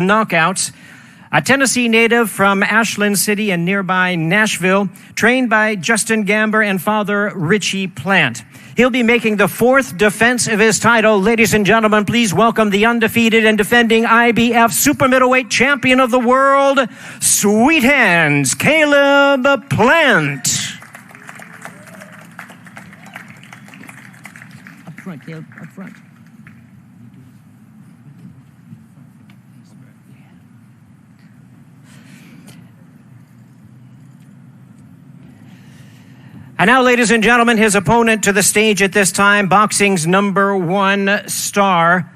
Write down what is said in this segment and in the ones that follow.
knockouts. A Tennessee native from Ashland City and nearby Nashville, trained by Justin Gamber and father Richie Plant. He'll be making the fourth defense of his title. Ladies and gentlemen, please welcome the undefeated and defending IBF super middleweight champion of the world, Sweet Hands, Caleb Plant. Up front, Caleb, up front. And now, ladies and gentlemen, his opponent to the stage at this time, boxing's #1 star.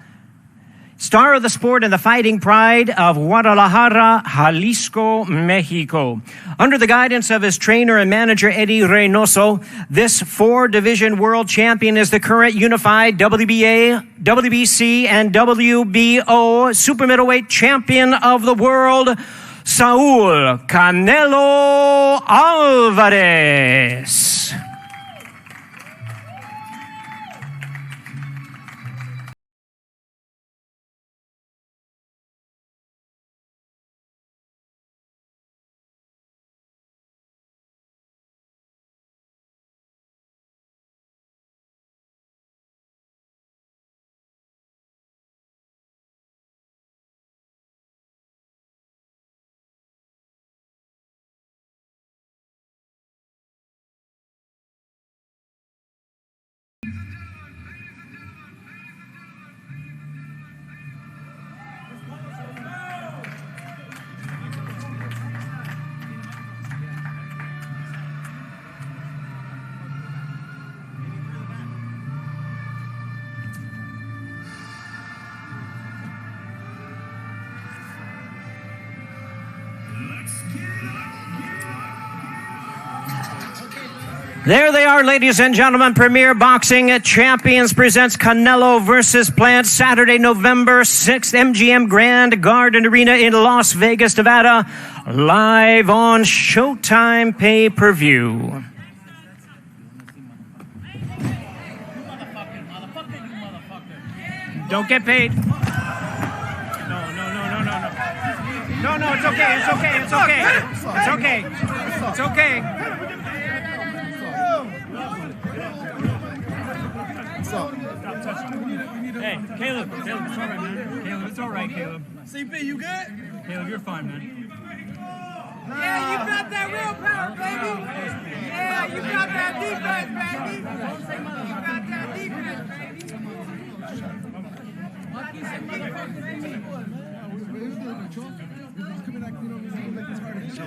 Star of the sport and the fighting pride of Guadalajara, Jalisco, Mexico. Under the guidance of his trainer and manager, Eddie Reynoso, this 4-division world champion is the current unified WBA, WBC, and WBO super middleweight champion of the world, Saul Canelo Álvarez. There they are, ladies and gentlemen. Premier Boxing Champions presents Canelo versus Plant, Saturday, November 6th, MGM Grand Garden Arena in Las Vegas, Nevada, live on Showtime pay-per-view. Don't get paid. No, it's okay, it's okay, it's okay. It's okay. It's okay. Hey, Caleb, it's all right, man. Caleb, it's all right, Caleb. CP, you good? Caleb, you're fine, man. Yeah, you got that real power, baby. Yeah, you got that defense, baby. You got that defense,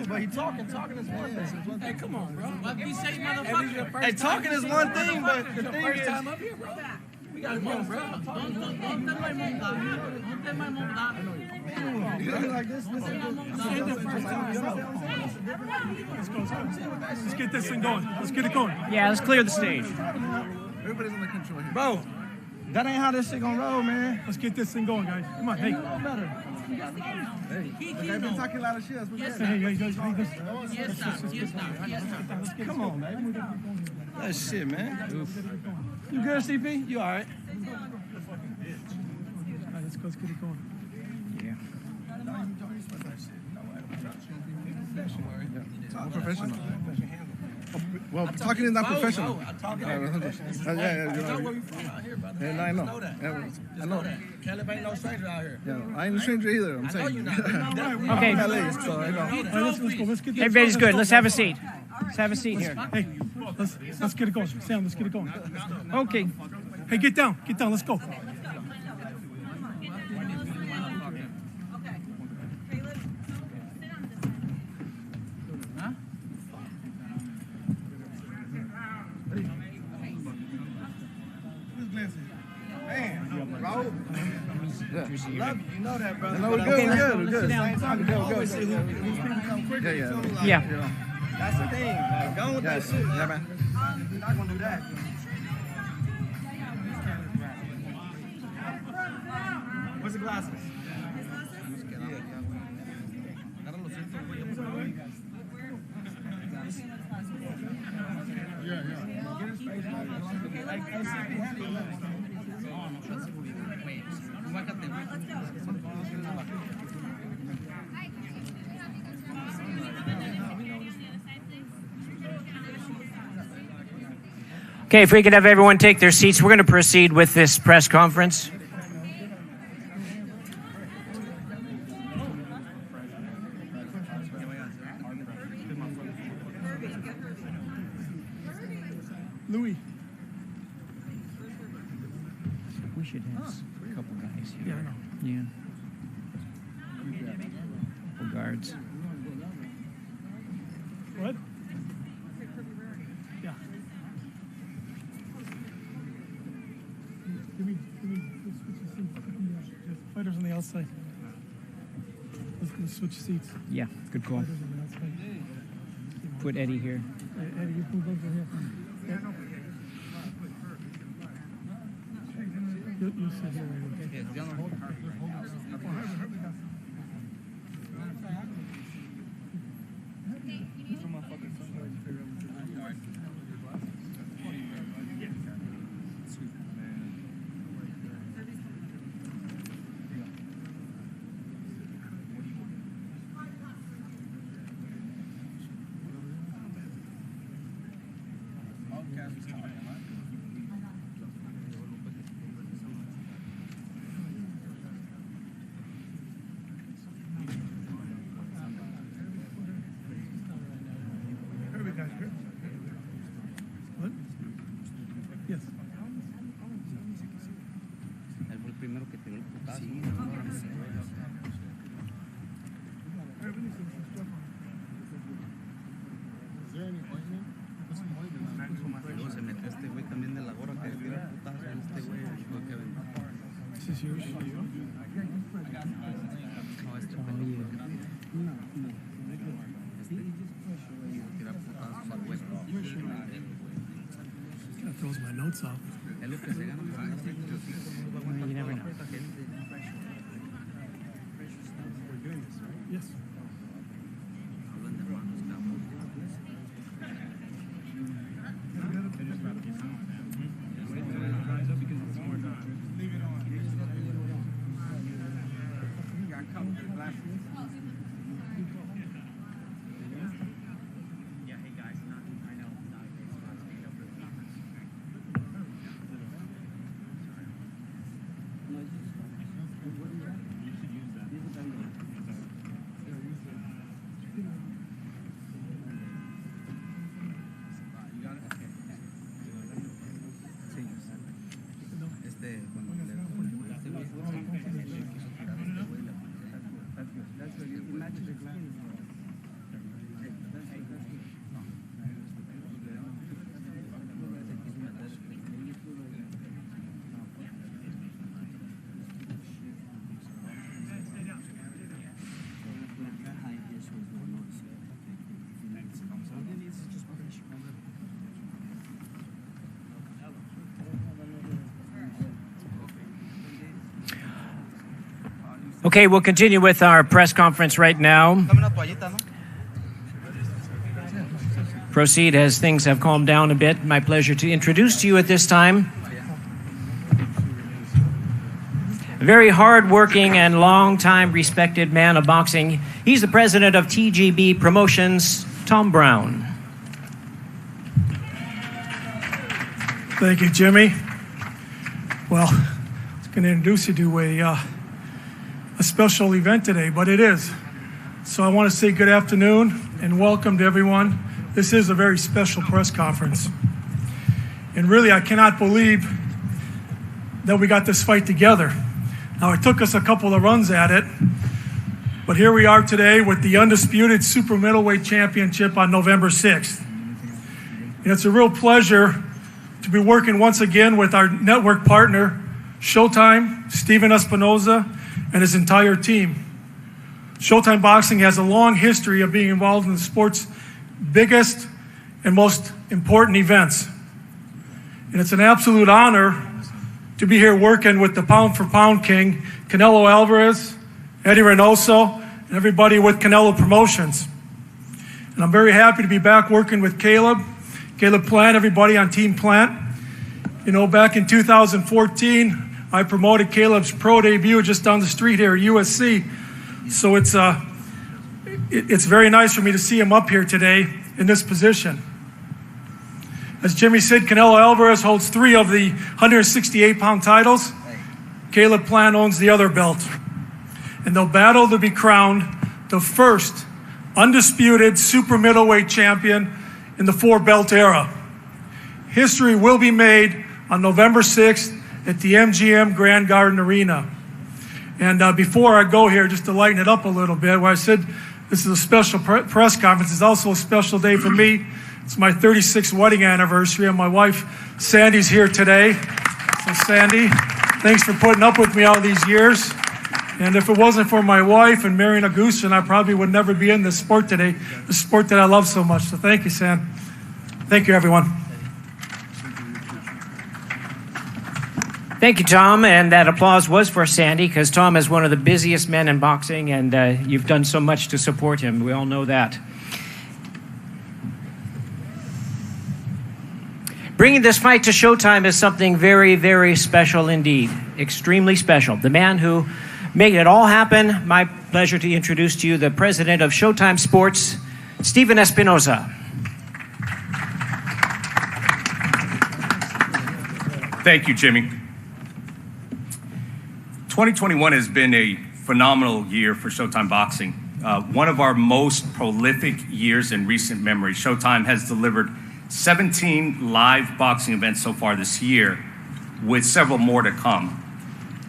But he talking is one thing. Hey, come on, bro. What you say, motherfucker? Hey, talking is one thing, but the thing First is, time up here, bro. We got to go, bro. Don't tell my mom that. Don't tell my mom that. like this. This ain't the first time. Let's get this thing going. Let's get it going. Yeah, let's clear the stage. Everybody's under control here. Bro, That ain't how this shit gonna roll, man. let's get this thing going, guys. Come on, hey. You know better. I've been talking a lot of shit. Yes, Hey, guys, Yes, Come on, man. That shit, man. You good, CP? You all right? All right, let's get it going. Talk professional. Well, talking is not professional. I'm talking. Yeah, I know. I know. Caleb ain't no stranger out here. Yeah, I ain't a stranger either. I'm I know saying. you're not. Okay, I'm LA, so I know. All right, let's go. Let's get this. everybody's good. Let's have a seat. Let's have a seat here. Hey, let's get it going. Sam, let's get it going. Okay. Hey, get down. Get down. Let's go. Love you, you know that, brother. Okay, We're good. Yeah. That's the thing. Like, go with that shit. Yeah, man. You're not gonna do that. Where's the glasses? Okay, if we could have everyone take their seats, we're going to proceed with this press conference. Louis. We should have a couple guys here. Yeah, I know. Yeah. Couple guards. What? Yeah. Give me, let's switch the seats. Fighters on the outside. Let's switch seats. Yeah, good call. Fighters on the outside. Put Eddie here. Hey, Eddie, you move over here. Yeah. You sit here, okay? What? Yes. Él fue el primero que tiró el putazo. Luego se metió este güey también de la gorra que tira el putazo. Este güey fue que aventó. This is yours. No, este pendejo. Tira putazos al güey. That throws my notes off. Es lo que se gana. You never know. Yes. Hablan de manos, cabrón. Okay, we'll continue with our press conference right now. Dame una toallita, ¿no? Proceed as things have calmed down a bit. My pleasure to introduce to you at this time a very hard-working and long-time respected man of boxing. He's the president of TGB Promotions, Tom Brown. Thank you, Jimmy. Well, I was going to introduce you to a special event today, but it is. So I want to say good afternoon and welcome to everyone. This is a very special press conference. And really, I cannot believe that we got this fight together. Now, it took us a couple of runs at it, but here we are today with the Undisputed Super Middleweight Championship on November 6th. And it's a real pleasure to be working once again with our network partner, Showtime, Stephen Espinoza, and his entire team. Showtime Boxing has a long history of being involved in the sport's biggest and most important events. And it's an absolute honor to be here working with the pound-for-pound king, Canelo Álvarez, Eddie Reynoso, and everybody with Canelo Promotions. And I'm very happy to be back working with Caleb Plant, everybody on Team Plant. You know, back in 2014, I promoted Caleb's pro debut just down the street here at USC. So it's very nice for me to see him up here today in this position. As Jimmy said, Canelo Álvarez holds 3 of the 168-pound titles. Caleb Plant owns the other belt. And they'll battle to be crowned the first undisputed super middleweight champion in the 4-belt era. History will be made on November 6th at the MGM Grand Garden Arena. And before I go here, just to lighten it up a little bit, where I said this is a special press conference, it's also a special day for me. It's my 36th wedding anniversary, and my wife, Sandy's here today. So Sandy, thanks for putting up with me all these years. And if it wasn't for my wife and marrying a Goose, I probably would never be in this sport today, the sport that I love so much. So thank you, Sam. Thank you, everyone. Thank you, Tom. And that applause was for Sandy, because Tom is one of the busiest men in boxing, and you've done so much to support him. We all know that. Bringing this fight to Showtime is something very, very special indeed. Extremely special. The man who made it all happen. My pleasure to introduce to you the president of Showtime Sports, Stephen Espinoza. Thank you, Jimmy. 2021 has been a phenomenal year for Showtime Boxing. One of our most prolific years in recent memory. Showtime has delivered 17 live boxing events so far this year, with several more to come.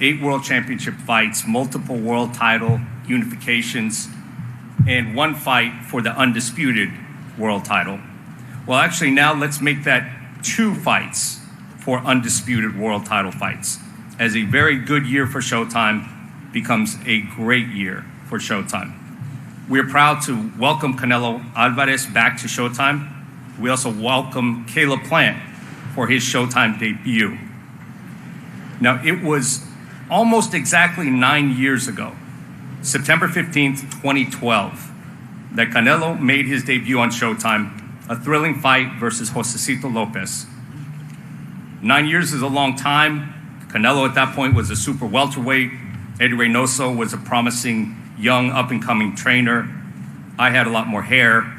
8 world championship fights, multiple world title unifications, and 1 fight for the undisputed world title. Well, actually, now let's make that 2 fights for undisputed world title fights, as a very good year for Showtime becomes a great year for Showtime. We are proud to welcome Canelo Álvarez back to Showtime. We also welcome Caleb Plant for his Showtime debut. Now, it was almost exactly 9 years ago, September 15th, 2012, that Canelo made his debut on Showtime, a thrilling fight versus Josecito Lopez. 9 years is a long time. Canelo at that point was a super welterweight. Eddie Reynoso was a promising young up-and-coming trainer. I had a lot more hair.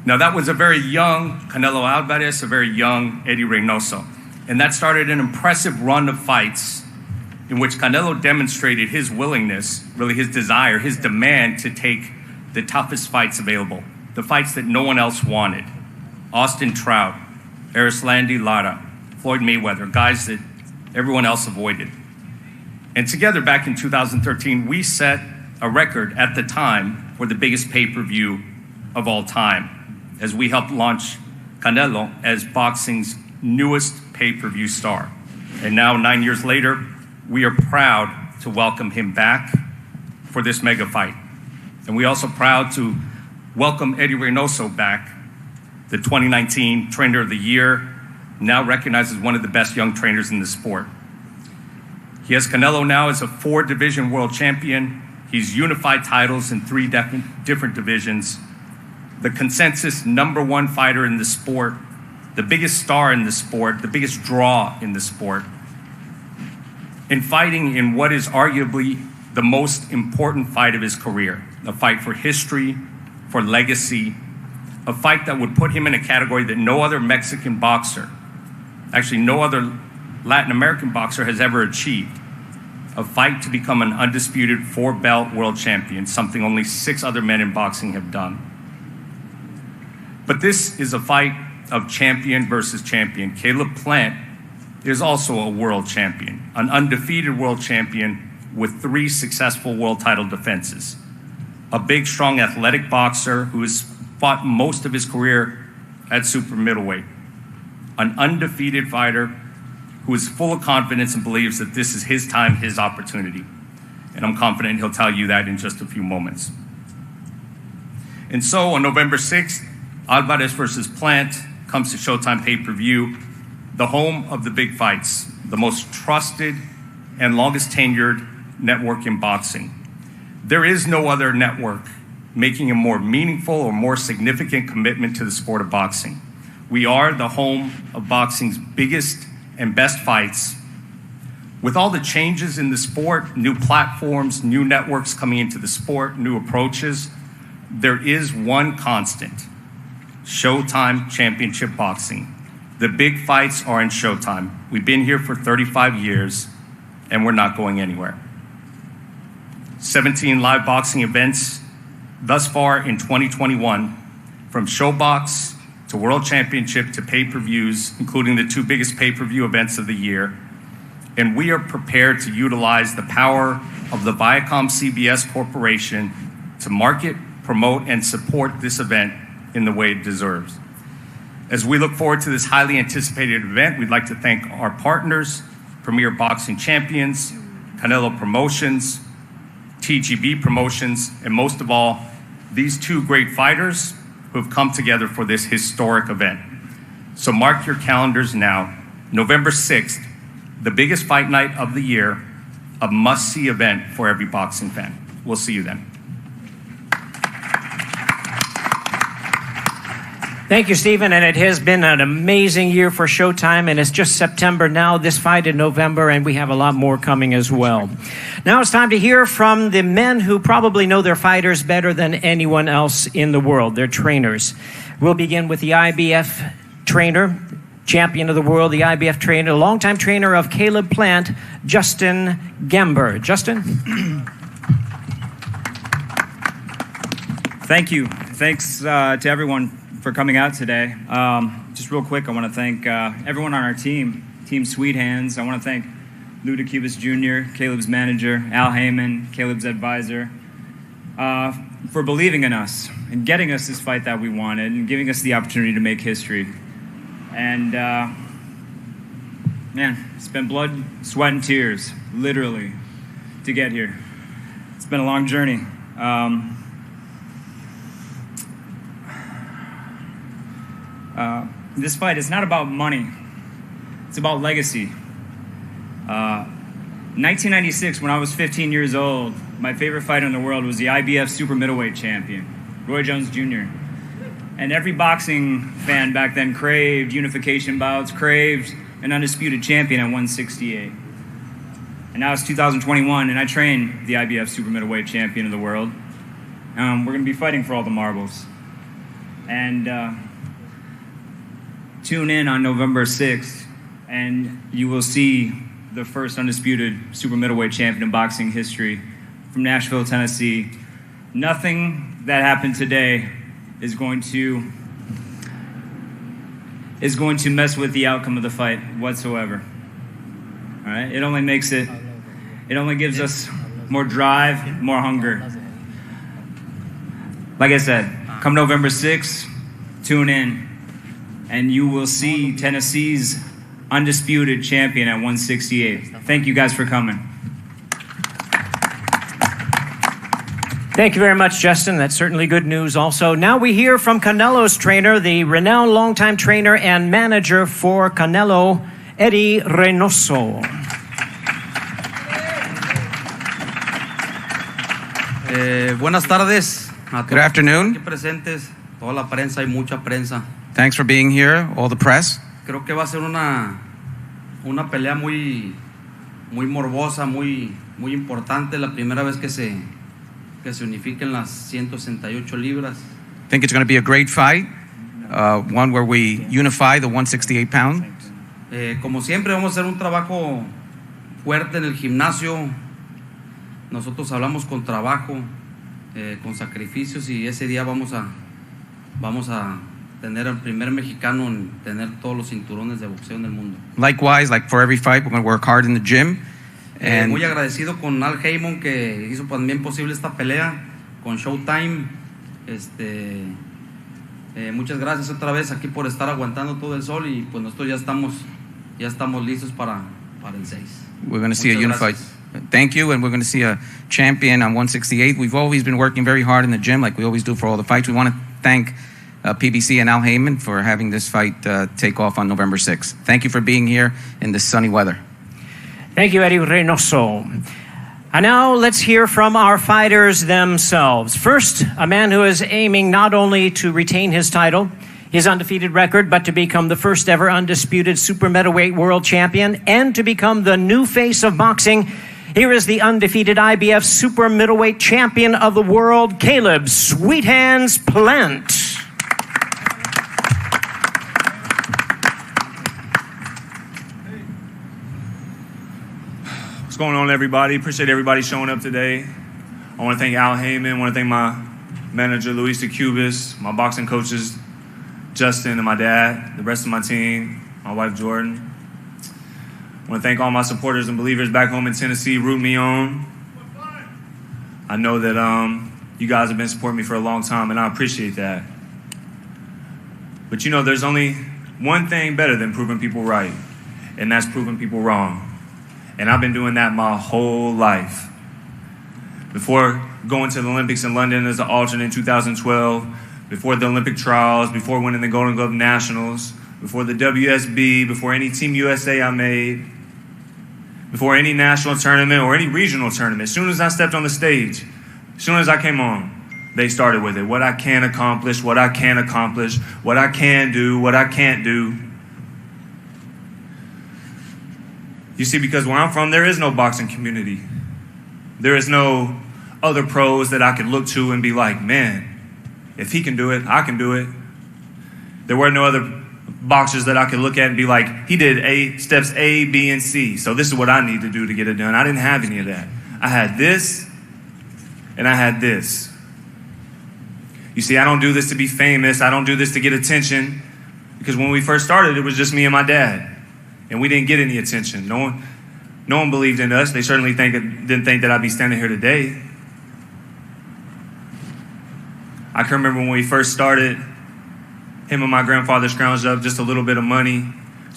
Now, that was a very young Canelo Álvarez, a very young Eddie Reynoso. And that started an impressive run of fights in which Canelo demonstrated his willingness, really his desire, his demand to take the toughest fights available, the fights that no one else wanted. Austin Trout, Erislandy Lara, Floyd Mayweather, guys that everyone else avoided. And together, back in 2013, we set a record at the time for the biggest pay-per-view of all time, as we helped launch Canelo as boxing's newest pay-per-view star. And now, 9 years later, we are proud to welcome him back for this mega fight. And we're also proud to welcome Eddie Reynoso back, the 2019 Trainer of the Year, now recognized as one of the best young trainers in the sport. He has Canelo now as a 4-division world champion. He's unified titles in 3 different divisions. The consensus #1 fighter in the sport, the biggest star in the sport, the biggest draw in the sport, and fighting in what is arguably the most important fight of his career, a fight for history, for legacy, a fight that would put him in a category that no other Mexican boxer, actually no other Latin American boxer has ever achieved, a fight to become an undisputed 4-belt world champion, something only 6 other men in boxing have done. But this is a fight of champion versus champion. Caleb Plant is also a world champion, an undefeated world champion with 3 successful world title defenses. A big, strong, athletic boxer who has fought most of his career at super middleweight. An undefeated fighter who is full of confidence and believes that this is his time, his opportunity. And I'm confident he'll tell you that in just a few moments. And so on November 6th, Álvarez versus Plant comes to Showtime pay-per-view, the home of the big fights, the most trusted and longest tenured network in boxing. There is no other network making a more meaningful or more significant commitment to the sport of boxing. We are the home of boxing's biggest and best fights. With all the changes in the sport, new platforms, new networks coming into the sport, new approaches, there is one constant. Showtime Championship Boxing. The big fights are in Showtime. We've been here for 35 years, and we're not going anywhere. 17 live boxing events thus far in 2021, from Showbox to World Championship to pay-per-views, including the 2 biggest pay-per-view events of the year. And we are prepared to utilize the power of the Viacom CBS Corporation to market, promote, and support this event in the way it deserves. As we look forward to this highly anticipated event, we'd like to thank our partners, Premier Boxing Champions, Canelo Promotions, TGB Promotions, and most of all, these 2 great fighters who have come together for this historic event. So mark your calendars now. November 6th, the biggest fight night of the year, a must-see event for every boxing fan. We'll see you then. Thank you, Stephen, and it has been an amazing year for Showtime, and it's just September now, this fight in November, and we have a lot more coming as well. Now it's time to hear from the men who probably know their fighters better than anyone else in the world, their trainers. We'll begin with the IBF trainer, champion of the world, the IBF trainer, longtime trainer of Caleb Plant, Justin Gember. Justin? Thank you. Thanks to everyone for coming out today. Just real quick, I want to thank everyone on our team, Team Sweet Hands. I want to thank Lou DeCubas Jr., Caleb's manager, Al Heyman, Caleb's advisor, for believing in us and getting us this fight that we wanted and giving us the opportunity to make history. And man, it's been blood, sweat, and tears, literally, to get here. It's been a long journey. This fight is not about money. It's about legacy. 1996, when I was 15 years old, my favorite fighter in the world was the IBF Super Middleweight champion, Roy Jones Jr. And every boxing fan back then craved unification bouts, craved an undisputed champion at 168. And now it's 2021, and I train the IBF Super Middleweight champion of the world. We're going to be fighting for all the marbles. And tune in on November 6th, and you will see the first undisputed super middleweight champion in boxing history from Nashville, Tennessee. Nothing that happened today is going to mess with the outcome of the fight whatsoever. All right? It only gives us more drive, more hunger. Like I said, come November 6th, tune in, and you will see Tennessee's undisputed champion at 168. Thank you guys for coming. Thank you very much, Justin. That's certainly good news also. Now we hear from Canelo's trainer, the renowned longtime trainer and manager for Canelo, Eddie Reynoso. Buenas tardes. Good afternoon. Aquí presentes, toda la prensa, hay mucha prensa. Thanks for being here, all the press. Creo que va a ser una pelea muy morbosa, muy importante. La primera vez que se unifiquen las 168 libras. I think it's going to be a great fight, one where we unify the 168 pound. Como siempre vamos a hacer un trabajo fuerte en el gimnasio. Nosotros hablamos con trabajo, con sacrificios, y ese día vamos a tener al primer mexicano en tener todos los cinturones de boxeo en el mundo. Likewise, like for every fight, we're going to work hard in the gym. And muy agradecido con Al Heyman, que hizo también posible esta pelea, con Showtime. Muchas gracias otra vez aquí por estar aguantando todo el sol, y pues nosotros ya estamos listos para el 6. We're going to see a unified. Thank you, and we're going to see a champion on 168. We've always been working very hard in the gym, like we always do for all the fights. We want to thank PBC and Al Heyman for having this fight take off on November 6th. Thank you for being here in this sunny weather. Thank you, Eddie Reynoso. And now let's hear from our fighters themselves. First, a man who is aiming not only to retain his title, his undefeated record, but to become the first ever undisputed super middleweight world champion and to become the new face of boxing. Here is the undefeated IBF super middleweight champion of the world, Caleb Sweet Hands Plant. What's going on, everybody? Appreciate everybody showing up today. I want to thank Al Heyman. I want to thank my manager, Luis de Cubas, my boxing coaches, Justin and my dad, the rest of my team, my wife, Jordan. I want to thank all my supporters and believers back home in Tennessee rooting me on. I know that you guys have been supporting me for a long time, and I appreciate that. But you know, there's only one thing better than proving people right, and that's proving people wrong. And I've been doing that my whole life. Before going to the Olympics in London as an alternate in 2012, before the Olympic trials, before winning the Golden Glove Nationals, before the WSB, before any Team USA I made, before any national tournament or any regional tournament, as soon as I stepped on the stage, as soon as I came on, they started with it. What I can accomplish, what I can accomplish, what I can do, what I can't do. You see, because where I'm from, there is no boxing community. There is no other pros that I could look to and be like, man, if he can do it, I can do it. There were no other boxers that I could look at and be like, he did steps A, B, and C, so this is what I need to do to get it done. I didn't have any of that. I had this, and I had this. You see, I don't do this to be famous. I don't do this to get attention, because when we first started, it was just me and my dad. And we didn't get any attention. No one believed in us. They certainly didn't think that I'd be standing here today. I can remember when we first started, him and my grandfather scrounged up just a little bit of money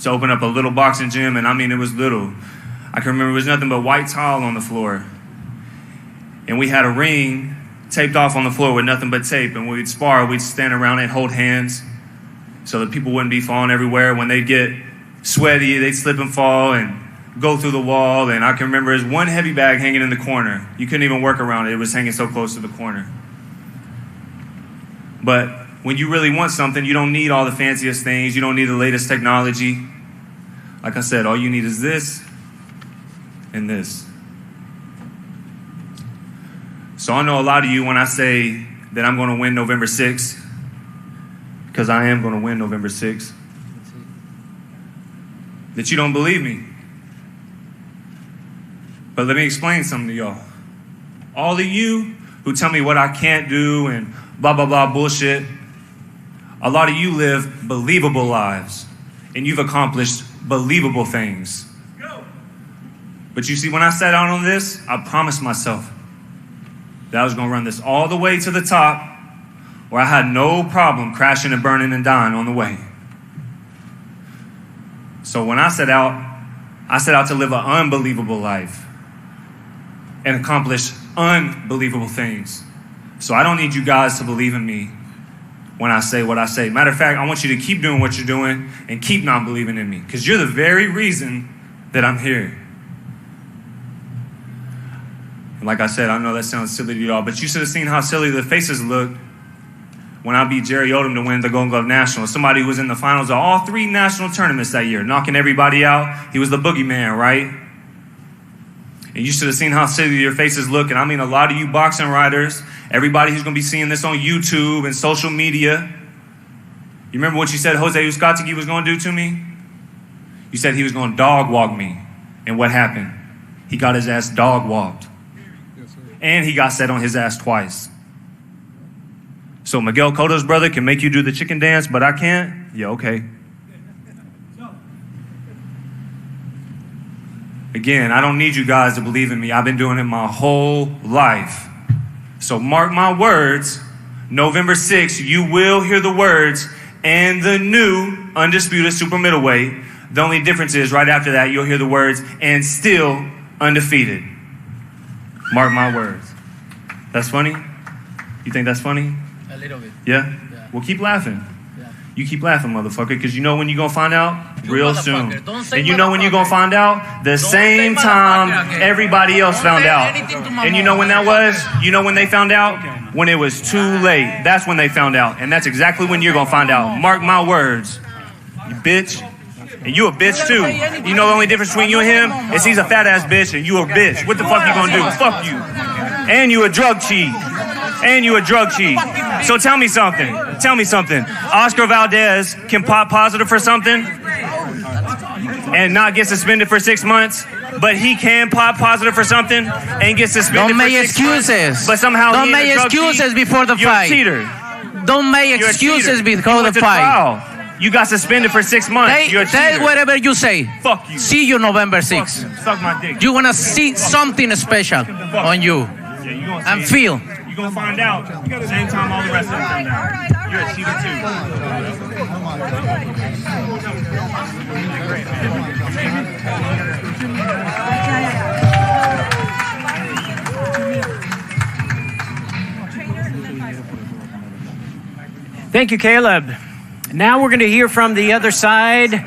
to open up a little boxing gym, and I mean, it was little. I can remember it was nothing but white tile on the floor. And we had a ring taped off on the floor with nothing but tape, and when we'd spar, we'd stand around and hold hands so that people wouldn't be falling everywhere. When they'd get sweaty, they'd slip and fall and go through the wall. And I can remember there's one heavy bag hanging in the corner. You couldn't even work around it. It was hanging so close to the corner. But when you really want something, you don't need all the fanciest things. You don't need the latest technology. Like I said, all you need is this and this. So I know a lot of you, when I say that I'm going to win November 6th, because I am going to win November 6th, that you don't believe me. But let me explain something to y'all. All of you who tell me what I can't do and blah, blah, blah bullshit, a lot of you live believable lives, and you've accomplished believable things. But you see, when I sat out on this, I promised myself that I was going to run this all the way to the top, where I had no problem crashing and burning and dying on the way. So when I set out to live an unbelievable life and accomplish unbelievable things. So I don't need you guys to believe in me when I say what I say. Matter of fact, I want you to keep doing what you're doing and keep not believing in me, because you're the very reason that I'm here. And like I said, I know that sounds silly to y'all, but you should have seen how silly the faces looked when I beat Jerry Odom to win the Golden Glove National. Somebody who was in the finals of all 3 national tournaments that year, knocking everybody out. He was the boogeyman, right? And you should have seen how silly your faces look. And I mean, a lot of you boxing writers, everybody who's going to be seeing this on YouTube and social media, you remember what you said Jose Uzcategui was going to do to me? You said he was going to dog walk me. And what happened? He got his ass dog walked. And he got set on his ass twice. So Miguel Cotto's brother can make you do the chicken dance, but I can't? Yeah, okay. Again, I don't need you guys to believe in me. I've been doing it my whole life. So mark my words, November 6th, you will hear the words, and the new Undisputed Super Middleweight. The only difference is right after that, you'll hear the words, and still undefeated. Mark my words. That's funny? You think that's funny? A little bit. Yeah? Well, keep laughing. Yeah. You keep laughing, motherfucker, because you know when you're going to find out? Real soon. And you know when you're going to find out? The same time everybody else found out. And you know when that was? You know when they found out? When it was too late. That's when they found out. And that's exactly when you're going to find out. Mark my words. You bitch. And you a bitch too. You know the only difference between you and him is he's a fat ass bitch and you a bitch. What the fuck you gonna do? Fuck you. And you a drug cheat. And you a drug cheat. So tell me something. Tell me something. Oscar Valdez can pop positive for something and not get suspended for 6 months. but he can pop positive for something and get suspended. Don't for make 6 months, excuses. but somehow Don't he make ain't a drug excuses thief. before the You're fight. a cheater. Don't make You're a excuses cheater. before You the went to fight. trial. You got suspended for 6 months. You're a Say cheater. whatever you say. Fuck you. See you November Fuck 6th. you. Suck my dick. You're gonna see something special on you. Yeah, you gonna see And it. feel. You're gonna find out. Same time all the rest of them come down. You're a cheater Thank you, Caleb. Now we're going to hear from the other side.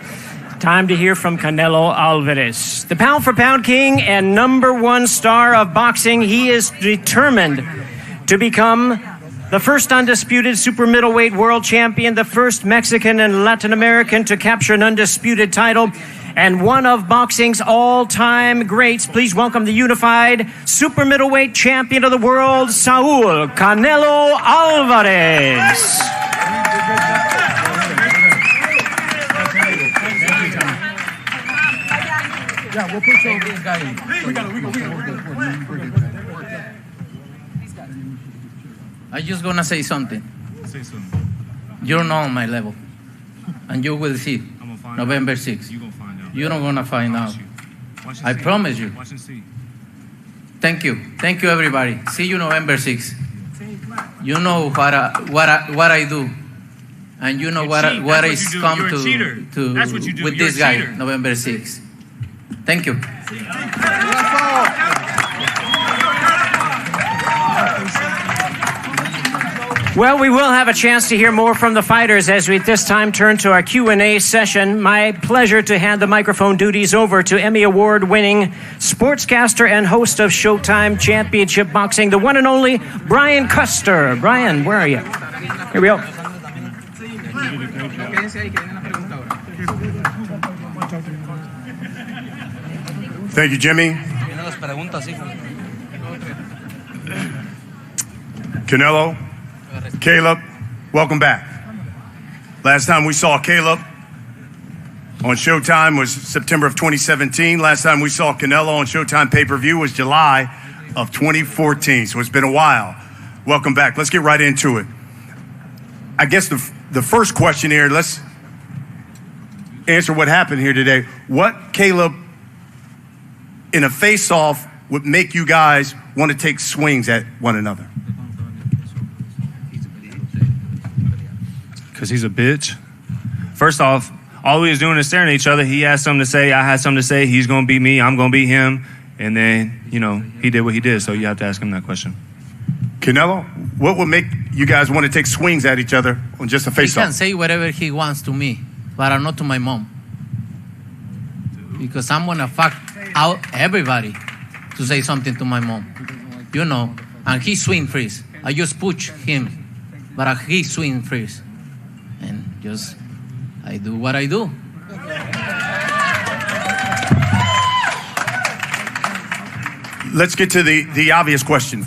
Time to hear from Canelo Álvarez. The pound-for-pound king and #1 star of boxing, he is determined to become the first undisputed super middleweight world champion, the first Mexican and Latin American to capture an undisputed title, and one of boxing's all-time greats. Please welcome the unified super middleweight champion of the world, Saúl Canelo Álvarez. Yeah, we'll put you over. This guy. I'm just gonna say something. Say something. You're not on my level, and you will see. I'm gonna find November out. 6th. You gonna find out. You're not gonna find out. Watch and I see. promise you. Watch and see. Thank you, everybody. See you November 6th. You know what I do, and you know what cheat. what That's is what you do. come You're a cheater. to That's what you do. with You're this a guy cheater. November 6th. Thank you. Well, we will have a chance to hear more from the fighters as we at this time turn to our Q&A session. My pleasure to hand the microphone duties over to Emmy Award-winning sportscaster and host of Showtime Championship Boxing, the one and only Brian Custer. Brian, where are you? Here we go. Thank you, Jimmy. Canelo, Caleb, welcome back. Last time we saw Caleb on Showtime was September of 2017. Last time we saw Canelo on Showtime pay-per-view was July of 2014. So it's been a while. Welcome back. Let's get right into it. I guess the first question here, let's answer what happened here today. What, Caleb, in a face-off would make you guys want to take swings at one another? Because he's a bitch. First off, all we was doing is staring at each other. He had something to say. I had something to say. He's going to beat me. I'm going to beat him. And then, you know, he did what he did. So you have to ask him that question. Canelo, what would make you guys want to take swings at each other on just a He face-off? can say whatever he wants to me, but not to my mom. Because I'm gonna fuck out everybody to say something to my mom. You know, and he swing freeze. I just push him, but he swing freeze. And just, I do what I do. Let's get to the obvious question.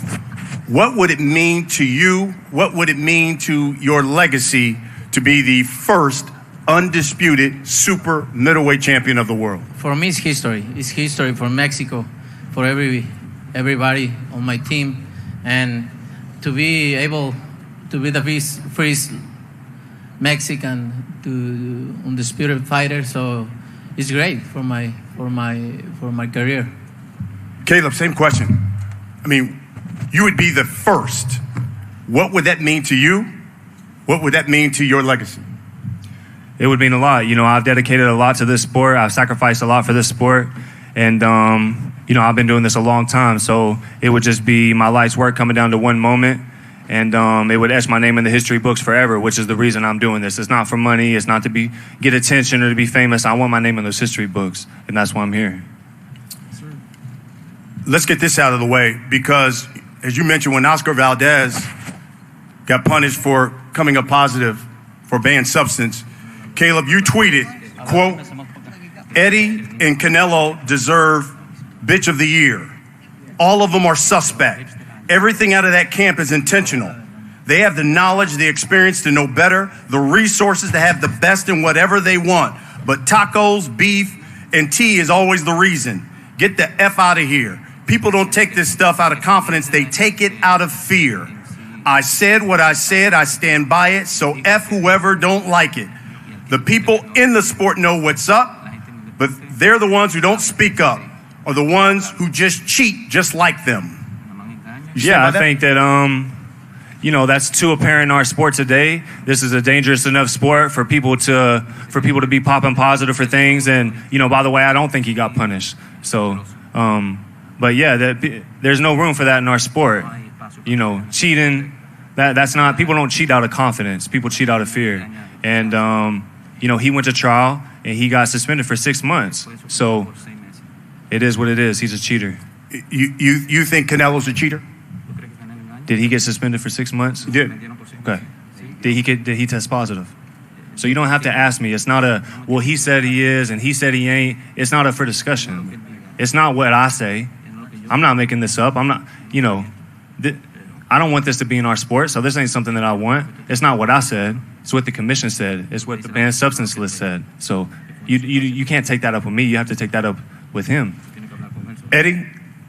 What would it mean to you? What would it mean to your legacy to be the first undisputed super middleweight champion of the world? For me, it's history. It's history for Mexico, for everybody on my team, and to be able to be the first Mexican to undisputed fighter. So it's great for my career. Caleb, same question. I mean, you would be the first. What would that mean to you? What would that mean to your legacy? It would mean a lot. You know, I've dedicated a lot to this sport. I've sacrificed a lot for this sport. And, you know, I've been doing this a long time. So it would just be my life's work coming down to one moment. And it would etch my name in the history books forever, which is the reason I'm doing this. It's not for money. It's not to get attention or to be famous. I want my name in those history books. And that's why I'm here. Let's get this out of the way because, as you mentioned, when Oscar Valdez got punished for coming up positive for banned substance, Caleb, you tweeted, quote, Eddie and Canelo deserve bitch of the year. All of them are suspect. Everything out of that camp is intentional. They have the knowledge, the experience to know better, the resources to have the best in whatever they want. But tacos, beef, and tea is always the reason. Get the F out of here. People don't take this stuff out of confidence. They take it out of fear. I said what I said. I stand by it. So F whoever don't like it. The people in the sport know what's up, but they're the ones who don't speak up, or the ones who just cheat just like them. Yeah, I think that, that's too apparent in our sport today. This is a dangerous enough sport for people to be popping positive for things. And, by the way, I don't think he got punished. So, but yeah, there's no room for that in our sport. Cheating, that's not, people don't cheat out of confidence. People cheat out of fear. And, he went to trial and he got suspended for 6 months. So it is what it is. He's a cheater. You think Canelo's a cheater? Did he get suspended for 6 months? He did. Okay. Did he test positive? So you don't have to ask me. It's not well, he said he is and he said he ain't. It's not up for discussion. It's not what I say. I'm not making this up. I'm not, I don't want this to be in our sport, so this ain't something that I want. It's not what I said. It's what the commission said. It's what the banned substance list said. So you can't take that up with me. You have to take that up with him. Eddie,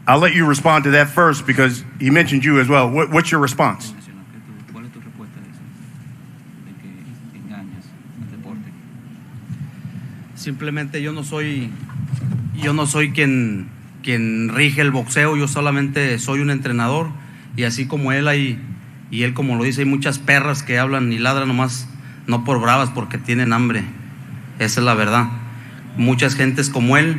I'll let you respond to that first because he mentioned you as well. What's your response? Simplemente yo no soy quien rige el boxeo, yo solamente soy un entrenador y así como él y él como lo dice, hay muchas perras que hablan y ladran nomás, no por bravas, porque tienen hambre. Esa es la verdad. Muchas gentes como él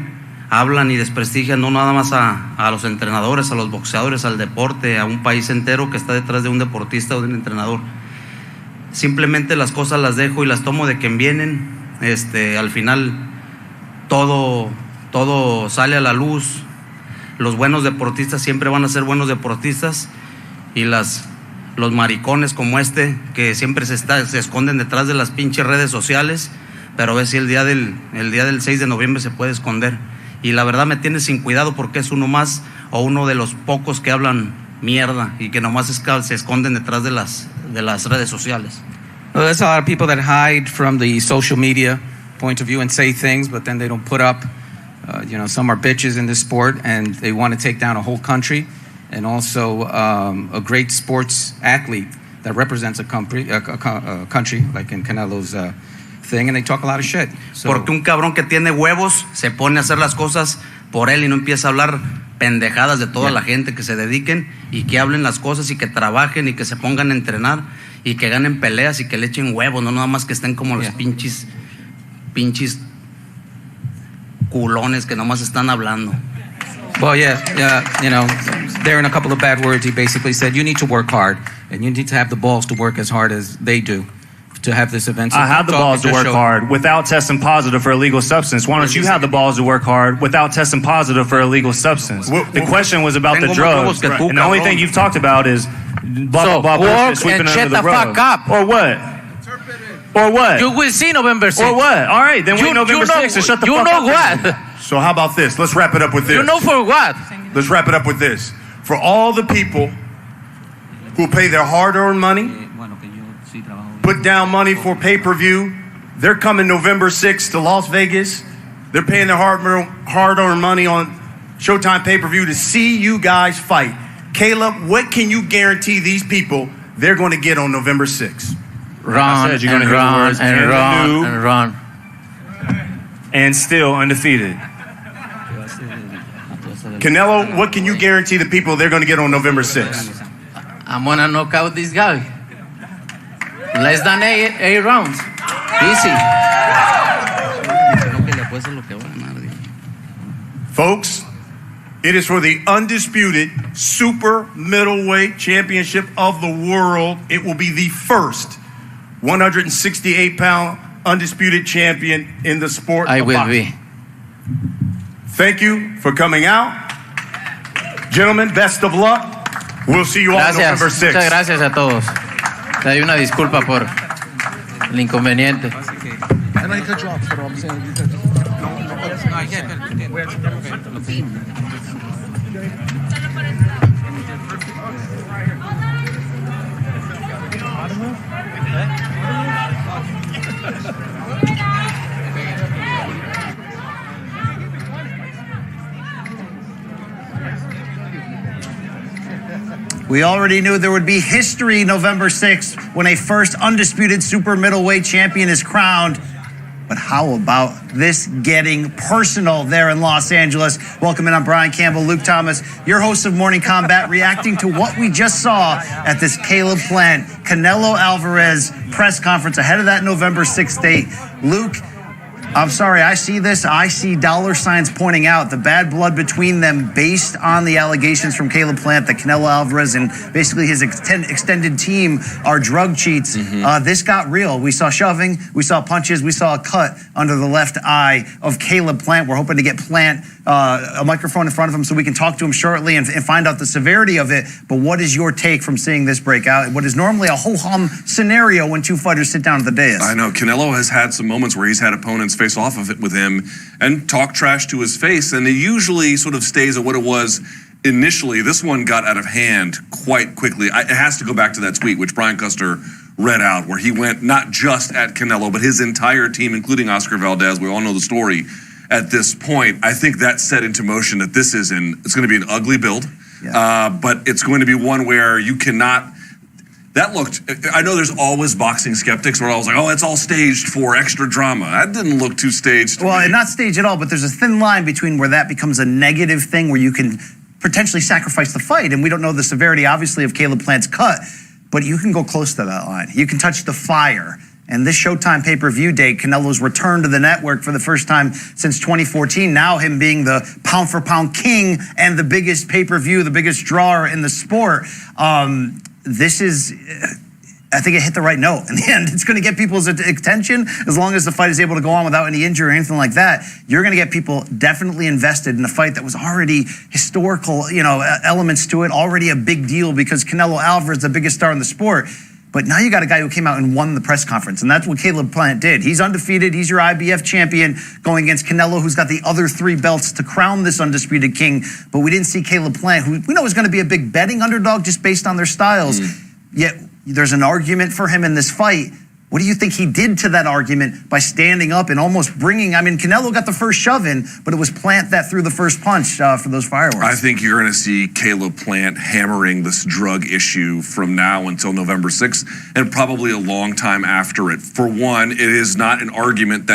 hablan y desprestigian no nada más a los entrenadores, a los boxeadores, al deporte, a un país entero que está detrás de un deportista o de un entrenador. Simplemente las cosas las dejo y las tomo de quien vienen. Al final todo sale a la luz. Los buenos deportistas siempre van a ser buenos deportistas y los maricones como que siempre se esconden detrás de las pinches redes sociales, pero a ver si el día del 6 de noviembre se puede esconder. Y la verdad me tiene sin cuidado porque es uno más o uno de los pocos que hablan mierda y que nomás se esconden detrás de las redes sociales. Well, there's a lot of people that hide from the social media point of view and say things, but then they don't put up. Some are bitches in this sport, and they want to take down a whole country, and also a great sports athlete that represents a country, like in Canelo's thing, and they talk a lot of shit. So, porque un cabrón que tiene huevos se pone a hacer las cosas por él y no empieza a hablar pendejadas de toda la gente, que se dediquen y que hablen las cosas y que trabajen y que se pongan a entrenar y que ganen peleas y que le echen huevos, no nada más que estén como los pinches culones que nomás están hablando. Well, there in a couple of bad words, he basically said, you need to work hard, and you need to have the balls to work as hard as they do to have this event. So I have the balls to work hard without testing positive for illegal substance. Why don't you have the balls to work hard without testing positive for illegal substance? The question was about the drugs, and the only thing you've talked about is blah, blah, blah, sweeping under the rug. Fuck up. Or what? Or what? You will see November 6th. Or what? All right, then wait November 6th and shut the fuck up. You know what? So how about this? Let's wrap it up with this. You know for what? Let's wrap it up with this. For all the people who pay their hard-earned money, put down money for pay-per-view, they're coming November 6th to Las Vegas. They're paying their hard-earned money on Showtime pay-per-view to see you guys fight. Caleb, what can you guarantee these people they're going to get on November 6th? Run and run and run and run. And still undefeated. Canelo, what can you guarantee the people they're going to get on November 6th? I'm going to knock out this guy. Less than 8 rounds. Easy. Folks, it is for the undisputed super middleweight championship of the world. It will be the first 168-pound undisputed champion in the sport of boxing. Thank you for coming out. Gentlemen, best of luck. We'll see you all November 6th. Muchas gracias a todos. Te doy una disculpa por el inconveniente. We already knew there would be history November 6th when a first undisputed super middleweight champion is crowned. But how about this getting personal there in Los Angeles? Welcome in, I'm Brian Campbell, Luke Thomas, your host of Morning Combat, reacting to what we just saw at this Caleb Plant, Canelo Álvarez press conference ahead of that November 6th date. Luke, I'm sorry, I see this. I see dollar signs pointing out the bad blood between them based on the allegations from Caleb Plant that Canelo Álvarez and basically his extended team are drug cheats. This got real. We saw shoving, we saw punches, we saw a cut under the left eye of Caleb Plant. We're hoping to get Plant a microphone in front of him so we can talk to him shortly and find out the severity of it. But what is your take from seeing this break out? What is normally a ho-hum scenario when two fighters sit down at the dais? I know Canelo has had some moments where he's had opponents face off of it with him and talk trash to his face, and it usually sort of stays at what it was initially. This one got out of hand quite quickly. It has to go back to that tweet which Brian Custer read out, where he went not just at Canelo but his entire team, including Oscar Valdez. We all know the story at this point. I think that set into motion that it's going to be an ugly build, but it's going to be one where you cannot. That looked, I know there's always boxing skeptics where I was like, oh, it's all staged for extra drama. That didn't look too staged to me. Well, not staged at all, but there's a thin line between where that becomes a negative thing where you can potentially sacrifice the fight. And we don't know the severity, obviously, of Caleb Plant's cut, but you can go close to that line. You can touch the fire. And this Showtime pay-per-view date, Canelo's return to the network for the first time since 2014, now him being the pound-for-pound king and the biggest pay-per-view, the biggest drawer in the sport. This is, I think it hit the right note. In the end, it's going to get people's attention as long as the fight is able to go on without any injury or anything like that. You're going to get people definitely invested in a fight that was already historical, elements to it, already a big deal because Canelo Álvarez is the biggest star in the sport. But now you got a guy who came out and won the press conference, and that's what Caleb Plant did. He's undefeated. He's your IBF champion going against Canelo, who's got the other 3 belts to crown this undisputed king. But we didn't see Caleb Plant, who we know is going to be a big betting underdog just based on their styles. Yet there's an argument for him in this fight. What do you think he did to that argument by standing up and almost bringing, Canelo got the first shove in, but it was Plant that threw the first punch for those fireworks. I think you're going to see Caleb Plant hammering this drug issue from now until November 6th and probably a long time after it. For one, it is not an argument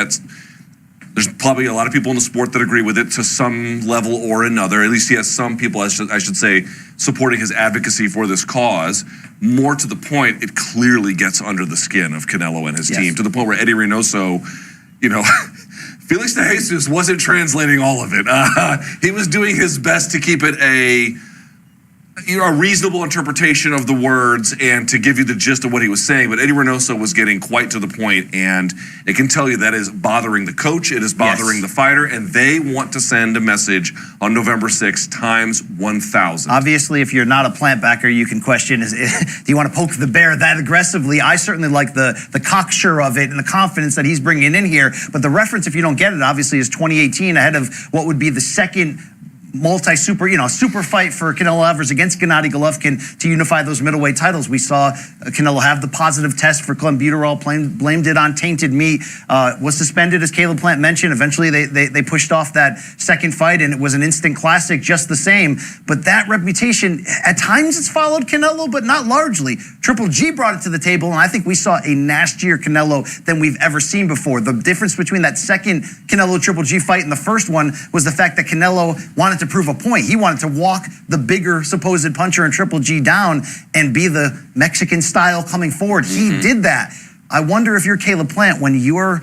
there's probably a lot of people in the sport that agree with it to some level or another. At least he has some people, I should say, supporting his advocacy for this cause. More to the point, it clearly gets under the skin of Canelo and his team, to the point where Eddie Reynoso, Felix de Jesus wasn't translating all of it. He was doing his best to keep it a reasonable interpretation of the words and to give you the gist of what he was saying. But Eddie Reynoso was getting quite to the point, and it can tell you that is bothering the coach, it is bothering the fighter, and they want to send a message on November 6th times 1,000. Obviously, if you're not a Plant backer, you can question, do you want to poke the bear that aggressively? I certainly like the cocksure of it and the confidence that he's bringing in here. But the reference, if you don't get it, obviously is 2018, ahead of what would be the second super fight for Canelo Álvarez against Gennady Golovkin to unify those middleweight titles. We saw Canelo have the positive test for clenbuterol, blamed it on tainted meat, was suspended, as Caleb Plant mentioned. Eventually, they pushed off that second fight, and it was an instant classic just the same. But that reputation, at times it's followed Canelo, but not largely. Triple G brought it to the table, and I think we saw a nastier Canelo than we've ever seen before. The difference between that second Canelo Triple G fight and the first one was the fact that Canelo wanted to prove a point. He wanted to walk the bigger supposed puncher in Triple G down and be the Mexican style coming forward. He did that. I wonder if you're Caleb Plant, when your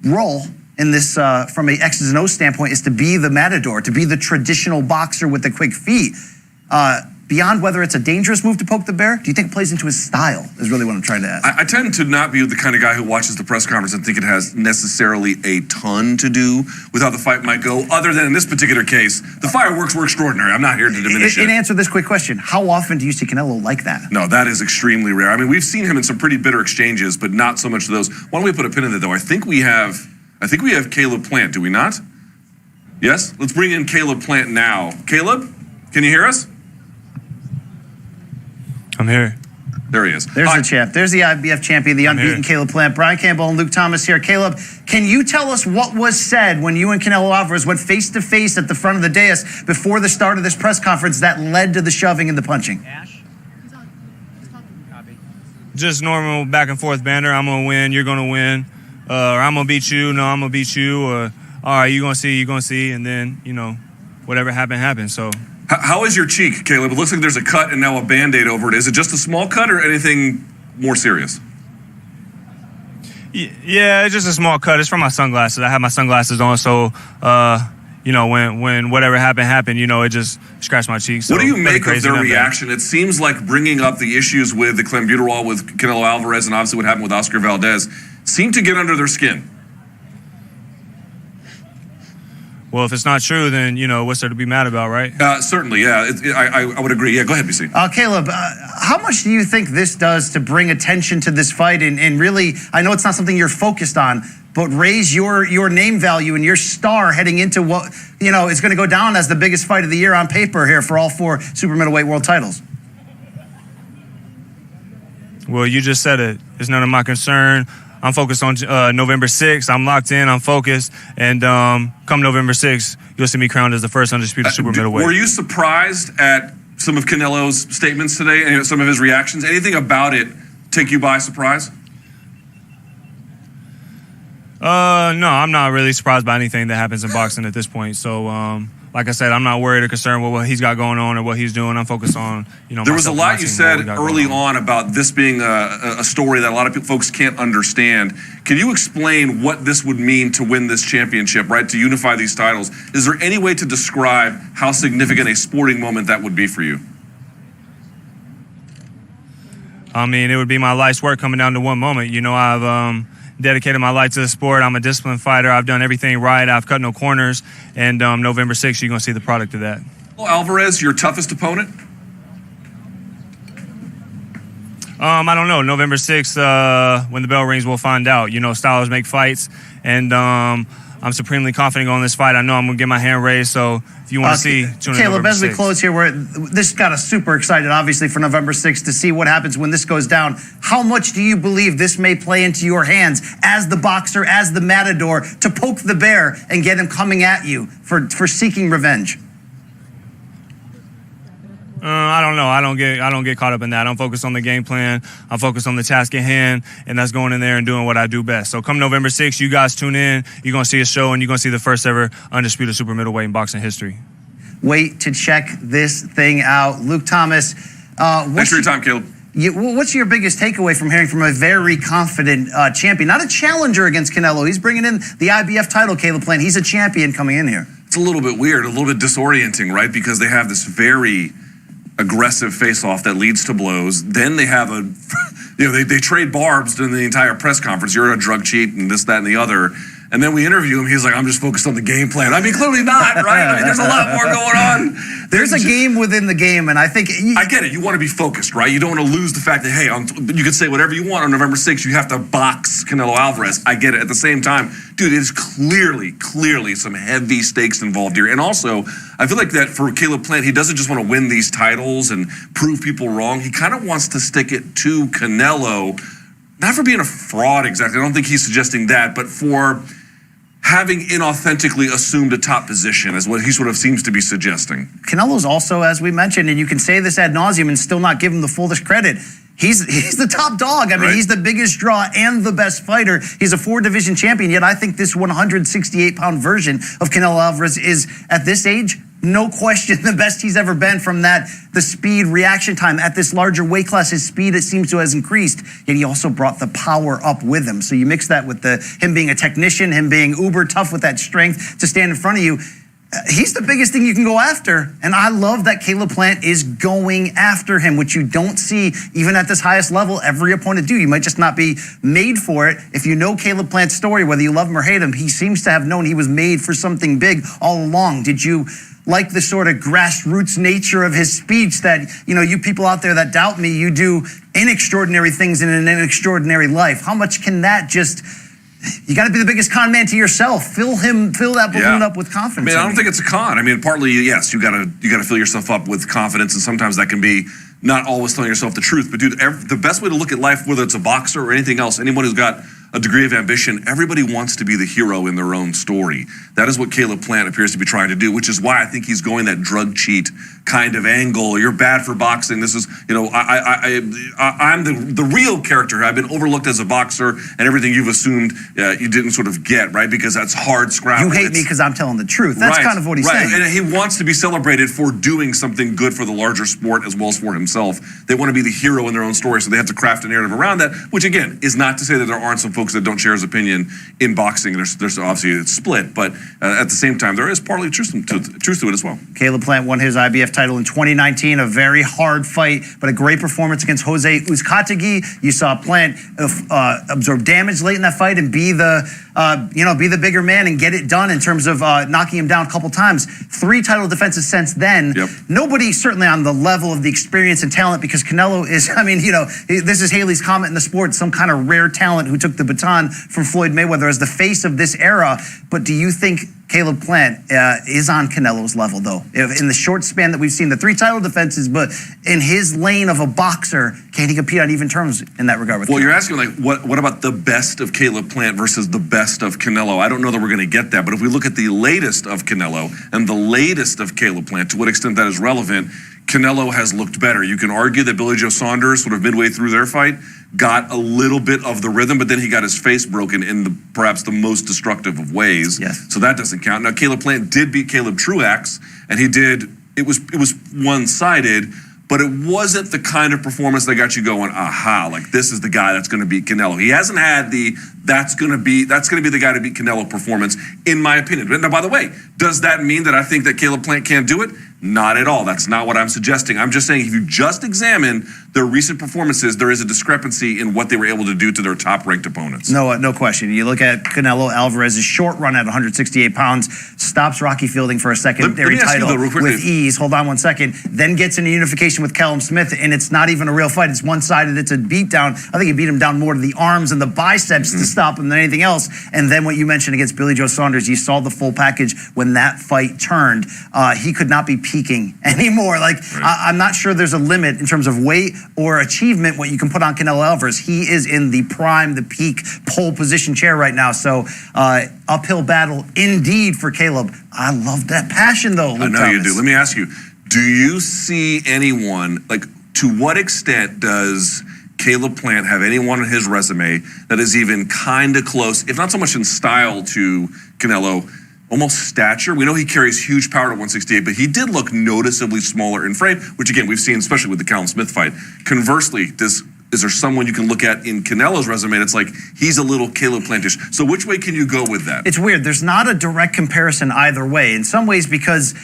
role in this, from a X's and O's standpoint, is to be the matador, to be the traditional boxer with the quick feet. Beyond whether it's a dangerous move to poke the bear, do you think it plays into his style, is really what I'm trying to ask. I tend to not be the kind of guy who watches the press conference and think it has necessarily a ton to do with how the fight might go, other than in this particular case, the fireworks were extraordinary. I'm not here to diminish it. In answer to this quick question, how often do you see Canelo like that? No, that is extremely rare. We've seen him in some pretty bitter exchanges, but not so much of those. Why don't we put a pin in it, though? I think we have Caleb Plant, do we not? Yes? Let's bring in Caleb Plant now. Caleb, can you hear us? I'm here. There he is. There's the champ. There's the IBF champion, the unbeaten Caleb Plant. Brian Campbell and Luke Thomas here. Caleb, can you tell us what was said when you and Canelo Álvarez went face-to-face at the front of the dais before the start of this press conference that led to the shoving and the punching? Just normal back and forth banter. I'm gonna win, you're gonna win, or I'm gonna beat you, no, I'm gonna beat you, or all right, you're gonna see, and then, you know, whatever happened. So. How is your cheek, Caleb? It looks like there's a cut and now a Band-Aid over it. Is it just a small cut or anything more serious? Yeah, it's just a small cut. It's from my sunglasses. I have my sunglasses on, so you know, when whatever happened, you know, it just scratched my cheek. So what do you make of their reaction? It seems like bringing up the issues with the clenbuterol with Canelo Álvarez and obviously what happened with Oscar Valdez seemed to get under their skin. Well, if it's not true, then, you know, what's there to be mad about, right? Certainly, yeah. I would agree. Yeah, go ahead, BC. Caleb, how much do you think this does to bring attention to this fight and really, I know it's not something you're focused on, but raise your name value and your star heading into what, you know, is going to go down as the biggest fight of the year on paper here for all 4 super middleweight world titles? Well, you just said it. It's none of my concern. I'm focused on November 6th. I'm locked in. I'm focused. And come November 6th, you'll see me crowned as the first undisputed super middleweight. Were you surprised at some of Canelo's statements today and some of his reactions? Anything about it take you by surprise? No, I'm not really surprised by anything that happens in boxing at this point. So, like I said, I'm not worried or concerned with what he's got going on or what he's doing. I'm focused on, you know, there was a lot you said early on about this being a story that a lot of folks can't understand. Can you explain what this would mean to win this championship, right, to unify these titles? Is there any way to describe how significant a sporting moment that would be for you? I mean, it would be my life's work coming down to one moment. You know, I've dedicated my life to the sport. I'm a disciplined fighter. I've done everything right. I've cut no corners. And November 6th, you're going to see the product of that. Alvarez, your toughest opponent? I don't know. November 6th, when the bell rings, we'll find out. You know, styles make fights. And I'm supremely confident on this fight. I know I'm going to get my hand raised. So if you want to see, tune in Caleb, November as we 6th. close here, this got us super excited, obviously, for November 6th to see what happens when this goes down. How much do you believe this may play into your hands as the boxer, as the matador, to poke the bear and get him coming at you for seeking revenge? I don't know. I don't get caught up in that. I'm focused on the game plan. I'm focused on the task at hand, and that's going in there and doing what I do best. So come November 6th, you guys tune in. You're going to see a show, and you're going to see the first ever undisputed super middleweight in boxing history. Wait to check this thing out. Luke Thomas. Thanks for your time, Caleb. What's your biggest takeaway from hearing from a very confident champion? Not a challenger against Canelo. He's bringing in the IBF title, Caleb Plant. He's a champion coming in here. It's a little bit weird, a little bit disorienting, right? Because they have this very aggressive face-off that leads to blows. Then they have they trade barbs during the entire press conference. You're a drug cheat and this, that, and the other. And then we interview him. He's like, I'm just focused on the game plan. I mean, clearly not, right? I mean, there's a lot more going on. There's a game within the game, and I think... I get it. You want to be focused, right? You don't want to lose the fact that, hey, you can say whatever you want on November 6th. You have to box Canelo Álvarez. I get it. At the same time, dude, it is clearly some heavy stakes involved here. And also, I feel like that for Caleb Plant, he doesn't just want to win these titles and prove people wrong. He kind of wants to stick it to Canelo, not for being a fraud exactly. I don't think he's suggesting that, but for having inauthentically assumed a top position is what he sort of seems to be suggesting. Canelo's also, as we mentioned, and you can say this ad nauseum and still not give him the fullest credit, he's the top dog. I mean, he's the biggest draw and the best fighter. He's a 4-division champion, yet I think this 168-pound version of Canelo Álvarez is, at this age, no question the best he's ever been from the speed, reaction time. At this larger weight class, his speed, it seems to has increased, yet he also brought the power up with him. So you mix that with him being a technician, him being uber tough with that strength to stand in front of you. He's the biggest thing you can go after, and I love that Caleb Plant is going after him, which you don't see even at this highest level every opponent do. You might just not be made for it. If you know Caleb Plant's story, whether you love him or hate him, he seems to have known he was made for something big all along. Did you like the sort of grassroots nature of his speech that, you know, you people out there that doubt me, you do extraordinary things in an extraordinary life? How much can that just... You got to be the biggest con man to yourself. Fill that balloon up with confidence. I mean, I don't think it's a con. I mean, partly, yes, you got to fill yourself up with confidence, and sometimes that can be not always telling yourself the truth. But dude, the best way to look at life, whether it's a boxer or anything else, anyone who's got a degree of ambition. Everybody wants to be the hero in their own story. That is what Caleb Plant appears to be trying to do, which is why I think he's going that drug cheat kind of angle. You're bad for boxing. This is, you know, I'm the real character. I've been overlooked as a boxer, and everything you've assumed you didn't sort of get, right? Because that's hard scrap. You hate me because I'm telling the truth. That's kind of what he's saying. And he wants to be celebrated for doing something good for the larger sport as well as for himself. They want to be the hero in their own story, so they have to craft a narrative around that, which again is not to say that there aren't some folks that don't share his opinion in boxing. There's obviously it's split, but at the same time, there is partly truth to it as well. Caleb Plant won his IBF title in 2019, a very hard fight, but a great performance against Jose Uzcategui. You saw Plant absorb damage late in that fight and be the bigger man and get it done in terms of knocking him down a couple times. 3 title defenses since then. Yep. Nobody certainly on the level of the experience and talent, because Canelo is, I mean, you know, this is Haley's comment in the sport, some kind of rare talent who took the baton from Floyd Mayweather as the face of this era. But do you think Caleb Plant is on Canelo's level, though? In the short span that we've seen, the 3 title defenses, but in his lane of a boxer, can he compete on even terms in that regard with Canelo? You're asking, like, what about the best of Caleb Plant versus the best of Canelo? I don't know that we're going to get that, but if we look at the latest of Canelo and the latest of Caleb Plant, to what extent that is relevant, Canelo has looked better. You can argue that Billy Joe Saunders, sort of midway through their fight, got a little bit of the rhythm, but then he got his face broken in perhaps the most destructive of ways. Yes. So that doesn't count. Now, Caleb Plant did beat Caleb Truax, and it was one-sided, but it wasn't the kind of performance that got you going, aha, like this is the guy that's going to beat Canelo. He hasn't had the that's going to be the guy to beat Canelo performance, in my opinion. Now, by the way, does that mean that I think that Caleb Plant can't do it? Not at all. That's not what I'm suggesting. I'm just saying if you just examine their recent performances, there is a discrepancy in what they were able to do to their top-ranked opponents. No question. You look at Canelo Álvarez's short run at 168 pounds, stops Rocky Fielding for a secondary title with ease. Hold on one second. Then gets into unification with Callum Smith, and it's not even a real fight. It's one-sided. It's a beatdown. I think he beat him down more to the arms and the biceps to stop him than anything else. And then what you mentioned against Billy Joe Saunders, you saw the full package when that fight turned. He could not be peaking anymore. Like, I'm not sure there's a limit in terms of weight or achievement what you can put on Canelo Álvarez. He is in the prime, the peak pole position chair right now. So uphill battle indeed for Caleb. I love that passion though, Luke I know Thomas. you do. Let me ask you, do you see anyone, like, to what extent does Caleb Plant have anyone on his resume that is even kind of close, if not so much in style to Canelo, almost stature? We know he carries huge power at 168, but he did look noticeably smaller in frame, which again, we've seen especially with the Callum Smith fight. Conversely, is there someone you can look at in Canelo's resume that's like, he's a little Caleb Plantish? So which way can you go with that? It's weird. There's not a direct comparison either way. In some ways, because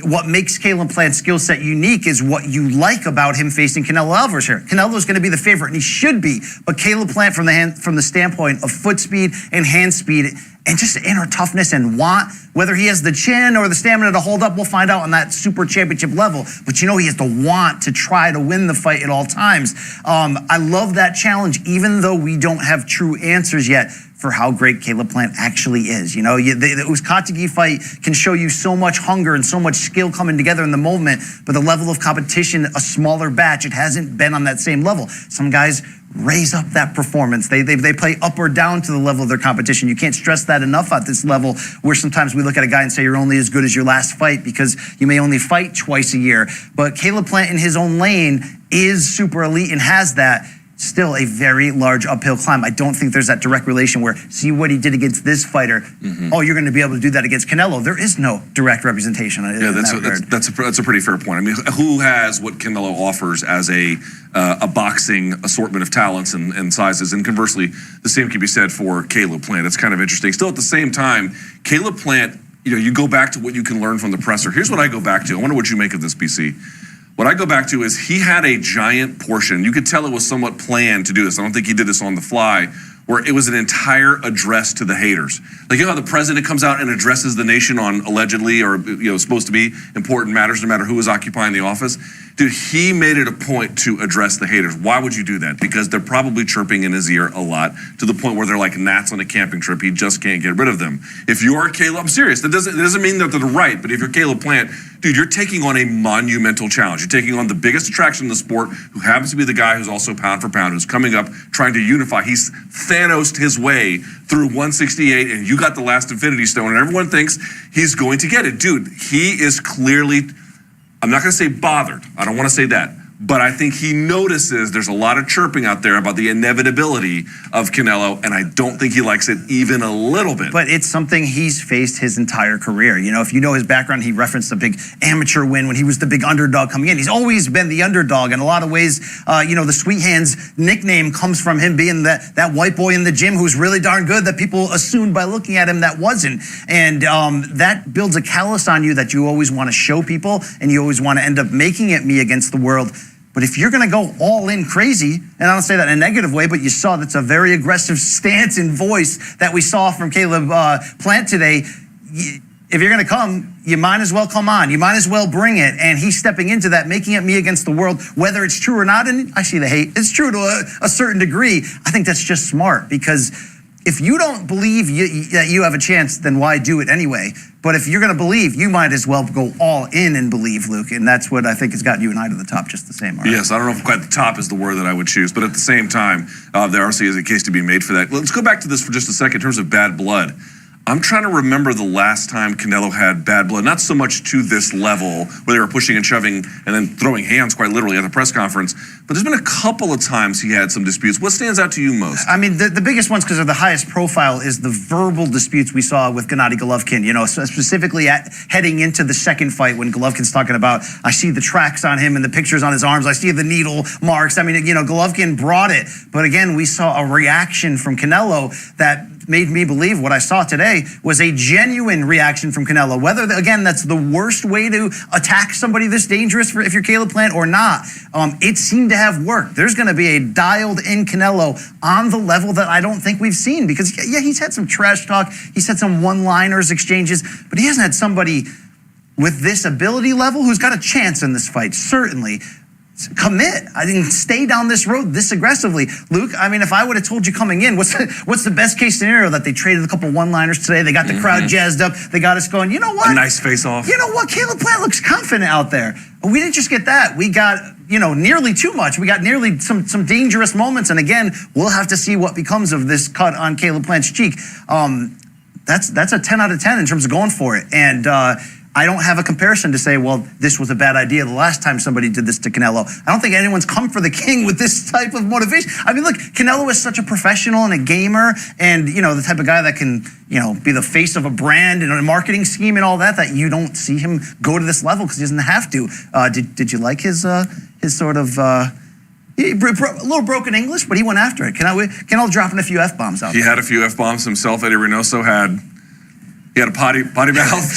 what makes Caleb Plant's skill set unique is what you like about him facing Canelo Álvarez here. Canelo's going to be the favorite, and he should be. But Caleb Plant, from the standpoint of foot speed and hand speed, and just inner toughness and want, whether he has the chin or the stamina to hold up, we'll find out on that super championship level. But you know he has the want to try to win the fight at all times. I love that challenge, even though we don't have true answers yet for how great Caleb Plant actually is. You know, the Uzcategui fight can show you so much hunger and so much skill coming together in the moment, but the level of competition, a smaller batch, it hasn't been on that same level. Some guys raise up that performance. They play up or down to the level of their competition. You can't stress that enough at this level, where sometimes we look at a guy and say you're only as good as your last fight because you may only fight twice a year. But Caleb Plant in his own lane is super elite and has that. Still a very large uphill climb. I don't think there's that direct relation where, see what he did against this fighter. Oh, you're going to be able to do that against Canelo. There is no direct representation. Yeah, that's a pretty fair point. I mean, who has what Canelo offers as a boxing assortment of talents and sizes? And conversely, the same can be said for Caleb Plant. It's kind of interesting. Still, at the same time, Caleb Plant, you know, you go back to what you can learn from the presser. Here's what I go back to. I wonder what you make of this, BC. What I go back to is he had a giant portion. You could tell it was somewhat planned to do this. I don't think he did this on the fly, where it was an entire address to the haters. Like, you know how the president comes out and addresses the nation on allegedly or, you know, supposed to be important matters no matter who is occupying the office? Dude, he made it a point to address the haters. Why would you do that? Because they're probably chirping in his ear a lot to the point where they're like gnats on a camping trip. He just can't get rid of them. If you're Caleb, I'm serious. That doesn't mean that they're right, but if you're Caleb Plant, dude, you're taking on a monumental challenge. You're taking on the biggest attraction in the sport, who happens to be the guy who's also pound for pound, who's coming up trying to unify. He's Thanos'd his way through 168, and you got the last Infinity Stone, and everyone thinks he's going to get it. Dude, he is clearly, I'm not going to say bothered. I don't want to say that. But I think he notices there's a lot of chirping out there about the inevitability of Canelo, and I don't think he likes it even a little bit. But it's something he's faced his entire career. You know, if you know his background, he referenced a big amateur win when he was the big underdog coming in. He's always been the underdog. In a lot of ways, you know, the Sweet Hands nickname comes from him being that white boy in the gym who's really darn good that people assumed by looking at him that wasn't. And that builds a callus on you that you always want to show people, and you always want to end up making it me against the world. But if you're going to go all in crazy, and I don't say that in a negative way, but you saw that's a very aggressive stance and voice that we saw from Caleb Plant today. If you're going to come, you might as well come on. You might as well bring it. And he's stepping into that, making it me against the world, whether it's true or not. And I see the hate. It's true to a certain degree. I think that's just smart, because if you don't believe that you have a chance, then why do it anyway? But if you're going to believe, you might as well go all in and believe, Luke. And that's what I think has gotten you and I to the top just the same. Right? Yes, I don't know if quite the top is the word that I would choose. But at the same time, there also is a case to be made for that. Let's go back to this for just a second in terms of bad blood. I'm trying to remember the last time Canelo had bad blood, not so much to this level where they were pushing and shoving and then throwing hands quite literally at the press conference, but there's been a couple of times he had some disputes. What stands out to you most? I mean, the biggest ones, because they're the highest profile, is the verbal disputes we saw with Gennady Golovkin, you know, specifically heading into the second fight when Golovkin's talking about, I see the tracks on him and the pictures on his arms, I see the needle marks. I mean, you know, Golovkin brought it, but again, we saw a reaction from Canelo that made me believe what I saw today was a genuine reaction from Canelo. Whether, again, that's the worst way to attack somebody this dangerous if you're Caleb Plant or not, it seemed to have worked. There's going to be a dialed-in Canelo on the level that I don't think we've seen, because, yeah, he's had some trash talk, he's had some one-liners exchanges, but he hasn't had somebody with this ability level who's got a chance in this fight, certainly. Commit. I didn't stay down this road this aggressively. Luke, I mean, if I would have told you coming in, what's the best case scenario? That they traded a couple one-liners today, they got the crowd jazzed up, they got us going, you know what? A nice face-off. You know what? Caleb Plant looks confident out there. We didn't just get that. We got, you know, nearly too much. We got nearly some dangerous moments. And again, we'll have to see what becomes of this cut on Caleb Plant's cheek. That's a 10 out of 10 in terms of going for it. And I don't have a comparison to say, well, this was a bad idea the last time somebody did this to Canelo. I don't think anyone's come for the king with this type of motivation. I mean, look, Canelo is such a professional and a gamer, and, you know, the type of guy that can, you know, be the face of a brand and a marketing scheme and all that, that you don't see him go to this level because he doesn't have to. Did you like his sort of... a little broken English, but he went after it. Canelo dropping a few F-bombs out there. He had a few F-bombs himself. Eddie Reynoso had... He had a potty mouth.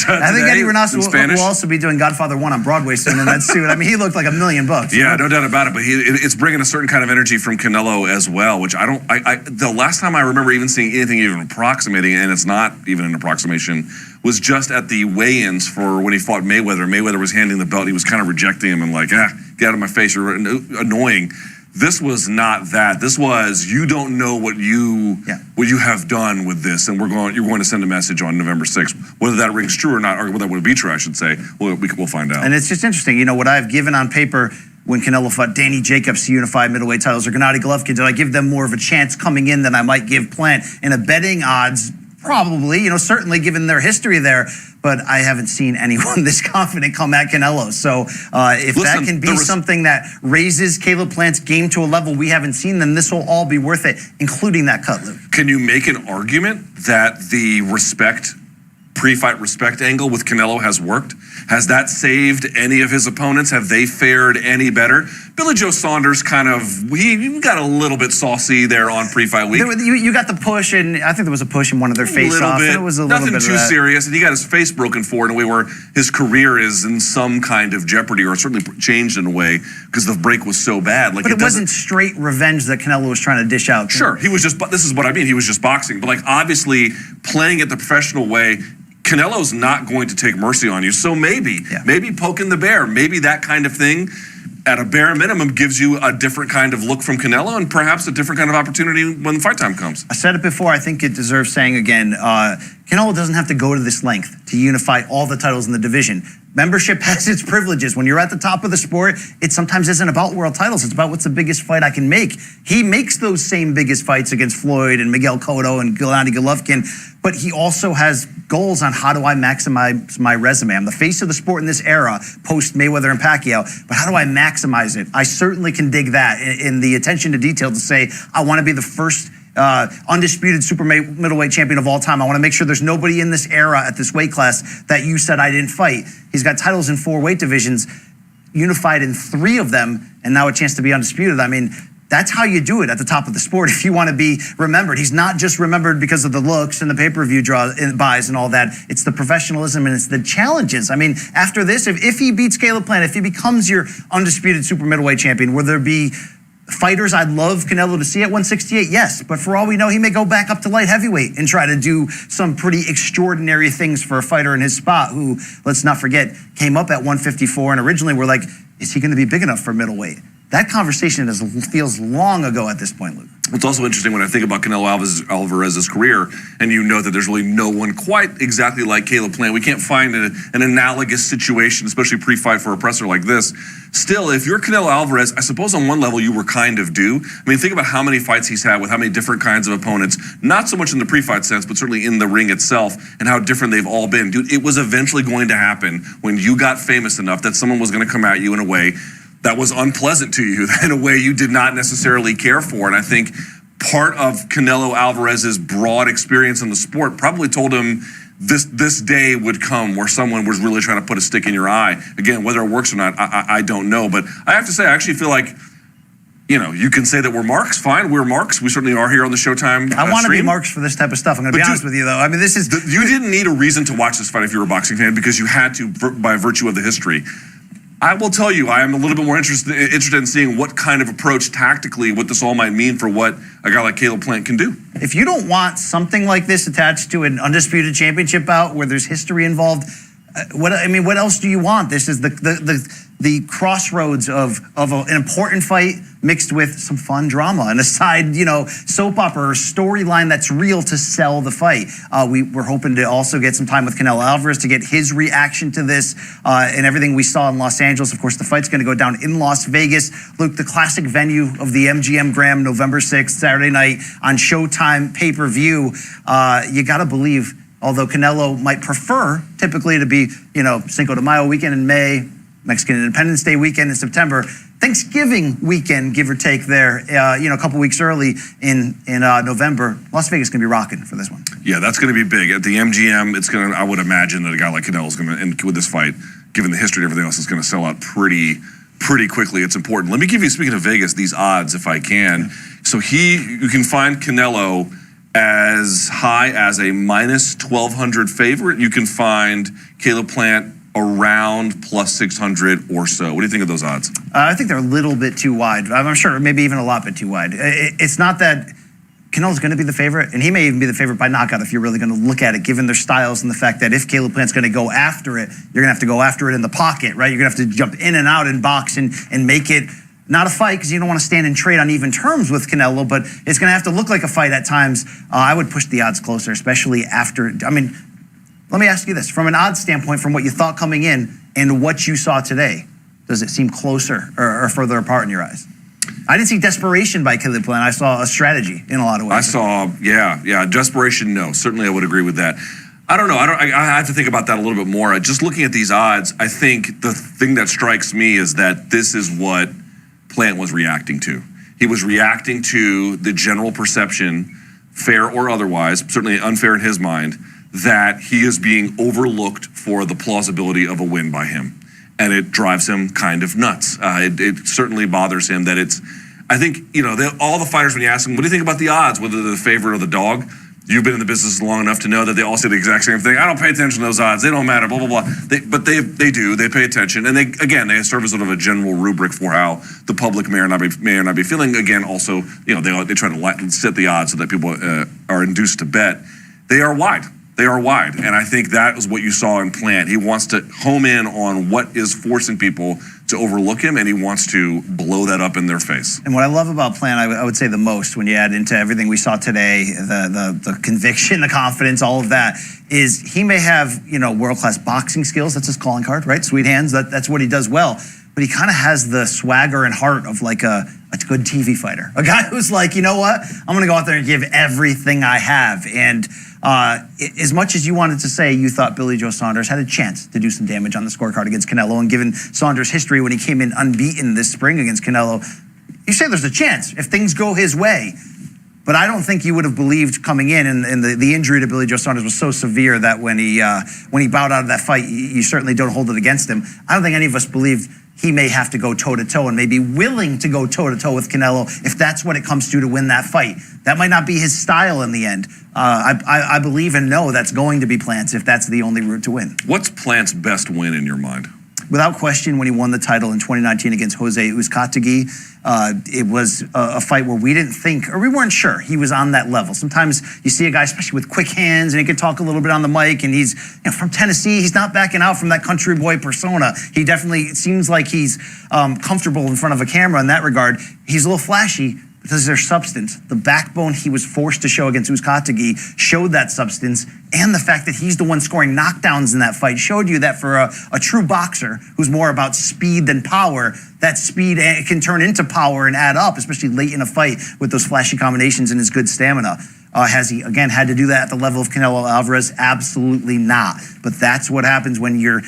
I think Eddie Reynoso will also be doing Godfather 1 on Broadway soon in that suit. I mean, he looked like $1 million. Yeah, no doubt about it. But it's bringing a certain kind of energy from Canelo as well, which the last time I remember even seeing anything even approximating, and it's not even an approximation, was just at the weigh-ins for when he fought Mayweather. Mayweather was handing the belt. He was kind of rejecting him and like, get out of my face. You're annoying. This was not that. This was, you don't know what you have done with this, and you're going to send a message on November 6th. Whether that rings true or not, or whether that would be true, I should say, we'll find out. And it's just interesting, you know, what I've given on paper when Canelo fought Danny Jacobs to unify middleweight titles, or Gennady Golovkin, did I give them more of a chance coming in than I might give Plant in a betting odds? Probably, you know, certainly given their history there, but I haven't seen anyone this confident come at Canelo. So if that can be something that raises Caleb Plant's game to a level we haven't seen, then this will all be worth it, including that cut, Luke. Can you make an argument that the pre-fight respect angle with Canelo has worked? Has that saved any of his opponents? Have they fared any better? Billy Joe Saunders he got a little bit saucy there on pre-fight week. You got the push, and I think there was a push in one of their face-offs. It was a little bit nothing too serious, and he got his face broken for it in a way where his career is in some kind of jeopardy, or certainly changed in a way because the break was so bad. Like, but it wasn't straight revenge that Canelo was trying to dish out. Sure, he was just. This is what I mean. He was just boxing, but like obviously playing it the professional way. Canelo's not going to take mercy on you, so maybe poking the bear, maybe that kind of thing. at a bare minimum, gives you a different kind of look from Canelo and perhaps a different kind of opportunity when fight time comes. I said it before, I think it deserves saying again. Canelo doesn't have to go to this length to unify all the titles in the division. Membership has its privileges. When you're at the top of the sport, it sometimes isn't about world titles. It's about what's the biggest fight I can make. He makes those same biggest fights against Floyd and Miguel Cotto and Gennady Golovkin, but he also has goals on how do I maximize my resume. I'm the face of the sport in this era, post Mayweather and Pacquiao, but how do I maximize it? I certainly can dig that in the attention to detail to say, I want to be the first undisputed super middleweight champion of all time. I want to make sure there's nobody in this era at this weight class that you said I didn't fight. He's got titles in 4 weight divisions, unified in 3 of them, and now a chance to be undisputed. I mean, that's how you do it at the top of the sport if you want to be remembered. He's not just remembered because of the looks and the pay-per-view draws and buys and all that. It's the professionalism and it's the challenges. I mean, after this, if he beats Caleb Plant, if he becomes your undisputed super middleweight champion, will there be fighters I'd love Canelo to see at 168? Yes, but for all we know, he may go back up to light heavyweight and try to do some pretty extraordinary things for a fighter in his spot who, let's not forget, came up at 154 and originally we're like, is he going to be big enough for middleweight? That conversation feels long ago at this point, Luke. It's also interesting when I think about Canelo Alvarez's career, and you know that there's really no one quite exactly like Caleb Plant. We can't find an analogous situation, especially pre-fight for a presser like this. Still, if you're Canelo Alvarez, I suppose on one level you were kind of due. I mean, think about how many fights he's had with how many different kinds of opponents, not so much in the pre-fight sense, but certainly in the ring itself, and how different they've all been. Dude, it was eventually going to happen when you got famous enough that someone was going to come at you in a way that was unpleasant to you, in a way you did not necessarily care for. And I think part of Canelo Alvarez's broad experience in the sport probably told him this day would come where someone was really trying to put a stick in your eye. Again, whether it works or not, I don't know. But I have to say, I actually feel like, you know, you can say that we're marks. Fine, we're marks. We certainly are here on the Showtime I want to be marks for this type of stuff. I'm going to be honest with you, though. I mean, this is... You didn't need a reason to watch this fight if you were a boxing fan because you had to by virtue of the history. I will tell you, I am a little bit more interested in seeing what kind of approach tactically, what this all might mean for what a guy like Caleb Plant can do. If you don't want something like this attached to an undisputed championship bout where there's history involved, what else do you want? This is the crossroads of an important fight mixed with some fun drama and a side, soap opera or storyline that's real to sell the fight. We're hoping to also get some time with Canelo Alvarez to get his reaction to this and everything we saw in Los Angeles. Of course, the fight's going to go down in Las Vegas. Luke, the classic venue of the MGM Grand, November 6th, Saturday night on Showtime pay-per-view. You got to believe, although Canelo might prefer typically to be, Cinco de Mayo weekend in May, Mexican Independence Day weekend in September, Thanksgiving weekend, give or take there, a couple weeks early in November. Las Vegas is going to be rocking for this one. Yeah, that's going to be big. At the MGM, I would imagine that a guy like Canelo is going to, and with this fight, given the history and everything else, is going to sell out pretty quickly. It's important. Let me give you, speaking of Vegas, these odds if I can. So you can find Canelo as high as a minus 1,200 favorite. You can find Caleb Plant around plus 600 or so. What do you think of those odds? I think they're a little bit too wide. I'm sure maybe even a lot bit too wide. It's not that Canelo's going to be the favorite, and he may even be the favorite by knockout if you're really going to look at it, given their styles and the fact that if Caleb Plant's going to go after it, you're going to have to go after it in the pocket, right? You're going to have to jump in and out and box and make it not a fight because you don't want to stand and trade on even terms with Canelo, but it's going to have to look like a fight at times. I would push the odds closer, especially after, let me ask you this. From an odds standpoint, from what you thought coming in and what you saw today, does it seem closer or further apart in your eyes? I didn't see desperation by Caleb Plant. I saw a strategy in a lot of ways. I saw, desperation, no. Certainly I would agree with that. I don't know. I have to think about that a little bit more. Just looking at these odds, I think the thing that strikes me is that this is what Plant was reacting to. He was reacting to the general perception, fair or otherwise, certainly unfair in his mind, that he is being overlooked for the plausibility of a win by him. And it drives him kind of nuts. It certainly bothers him that I think, all the fighters, when you ask them, what do you think about the odds, whether they're the favorite or the dog? You've been in the business long enough to know that they all say the exact same thing. I don't pay attention to those odds. They don't matter, blah, blah, blah. But they do. They pay attention. And they serve as sort of a general rubric for how the public may or not be feeling. Again, also, they try to set the odds so that people are induced to bet. They are wide. They are wide, and I think that is what you saw in Plant. He wants to home in on what is forcing people to overlook him, and he wants to blow that up in their face. And what I love about Plant, I would say the most, when you add into everything we saw today, the conviction, the confidence, all of that, is he may have, world-class boxing skills. That's his calling card, right? Sweet hands, that's what he does well. But he kind of has the swagger and heart of like a good TV fighter. A guy who's like, you know what? I'm going to go out there and give everything I have. And as much as you wanted to say you thought Billy Joe Saunders had a chance to do some damage on the scorecard against Canelo, and given Saunders' history when he came in unbeaten this spring against Canelo, you say there's a chance if things go his way. But I don't think you would have believed coming in, and the injury to Billy Joe Saunders was so severe that when he bowed out of that fight, you certainly don't hold it against him. I don't think any of us believed he may have to go toe-to-toe and may be willing to go toe-to-toe with Canelo if that's what it comes to win that fight. That might not be his style in the end. I believe and know that's going to be Plant's if that's the only route to win. What's Plant's best win in your mind? Without question, when he won the title in 2019 against Jose Uzcategui, it was a fight where we didn't think, or we weren't sure he was on that level. Sometimes you see a guy, especially with quick hands, and he can talk a little bit on the mic, and he's from Tennessee. He's not backing out from that country boy persona. He definitely seems like he's comfortable in front of a camera in that regard. He's a little flashy because there's substance. The backbone he was forced to show against Uzcategui showed that substance, and the fact that he's the one scoring knockdowns in that fight showed you that for a true boxer who's more about speed than power, that speed can turn into power and add up, especially late in a fight with those flashy combinations and his good stamina. Has he, again, had to do that at the level of Canelo Álvarez? Absolutely not. But that's what happens when you're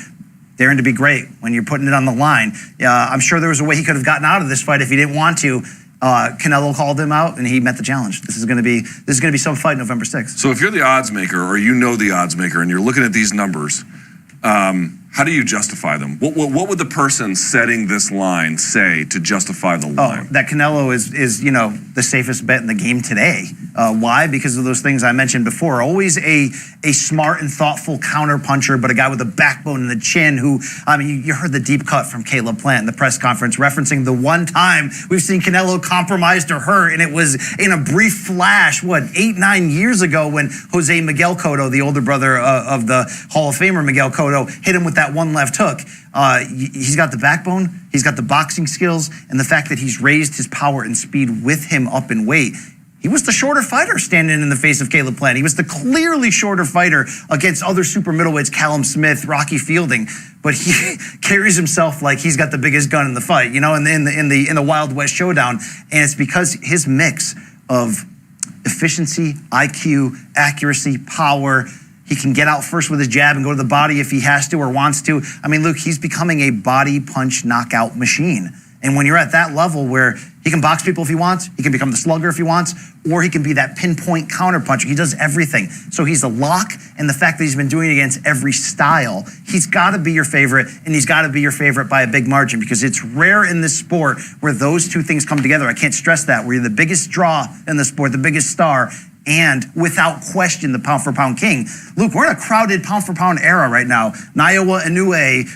daring to be great, when you're putting it on the line. I'm sure there was a way he could have gotten out of this fight if he didn't want to. Canelo called him out, and he met the challenge. This is going to be some fight November 6th. So if you're the odds maker, or you know the odds maker, and you're looking at these numbers, how do you justify them? What would the person setting this line say to justify the line? That Canelo is the safest bet in the game today. Why? Because of those things I mentioned before. Always a smart and thoughtful counter puncher, but a guy with a backbone and a chin who, you heard the deep cut from Caleb Plant in the press conference referencing the one time we've seen Canelo compromised or hurt, and it was in a brief flash, 8-9 years ago when Jose Miguel Cotto, the older brother of the Hall of Famer Miguel Cotto, hit him with that one left hook. He's got the backbone, he's got the boxing skills, and the fact that he's raised his power and speed with him up in weight. He was the shorter fighter standing in the face of Caleb Plant. He was the clearly shorter fighter against other super middleweights, Callum Smith, Rocky Fielding, but he carries himself like he's got the biggest gun in the fight, in the Wild West showdown. And it's because his mix of efficiency, IQ, accuracy, power. He can get out first with his jab and go to the body if he has to or wants to. Luke, he's becoming a body punch knockout machine. And when you're at that level where he can box people if he wants, he can become the slugger if he wants, or he can be that pinpoint counter puncher. He does everything. So he's a lock, and the fact that he's been doing it against every style, he's got to be your favorite, and he's got to be your favorite by a big margin, because it's rare in this sport where those two things come together. I can't stress that, where you're the biggest draw in the sport, the biggest star, and without question, the pound-for-pound king. Luke, we're in a crowded pound-for-pound era right now. Naoya Inoue,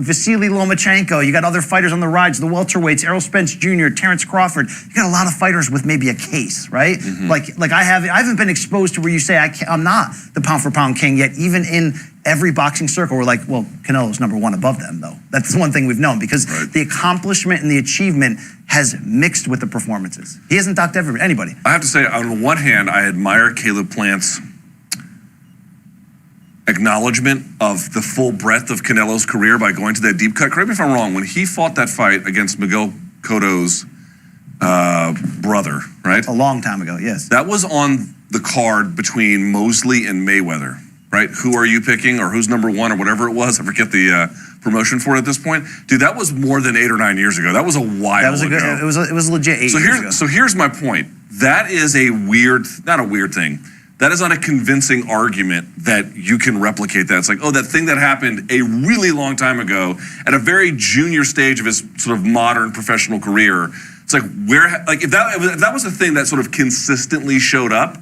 Vasily Lomachenko, you got other fighters on the rise, the welterweights, Errol Spence Jr., Terrence Crawford. You got a lot of fighters with maybe a case, right? Mm-hmm. Like I haven't been exposed to where you say I'm not the pound-for-pound king yet. Even in every boxing circle, we're like, well, Canelo's number one above them, though. That's one thing we've known, because the accomplishment and the achievement has mixed with the performances. He hasn't docked anybody. I have to say, on the one hand, I admire Caleb Plant's acknowledgement of the full breadth of Canelo's career by going to that deep cut. Correct me if I'm wrong, when he fought that fight against Miguel Cotto's brother, right? A long time ago, yes. That was on the card between Mosley and Mayweather, right? Who are you picking, or who's number one, or whatever it was? I forget the promotion for it at this point. Dude, that was more than 8 or 9 years ago. That was a while ago. It was legit 8 years ago. So here's my point. That is not a weird thing. That is not a convincing argument that you can replicate that. It's like, that thing that happened a really long time ago at a very junior stage of his sort of modern professional career. It's like, if that was a thing that sort of consistently showed up,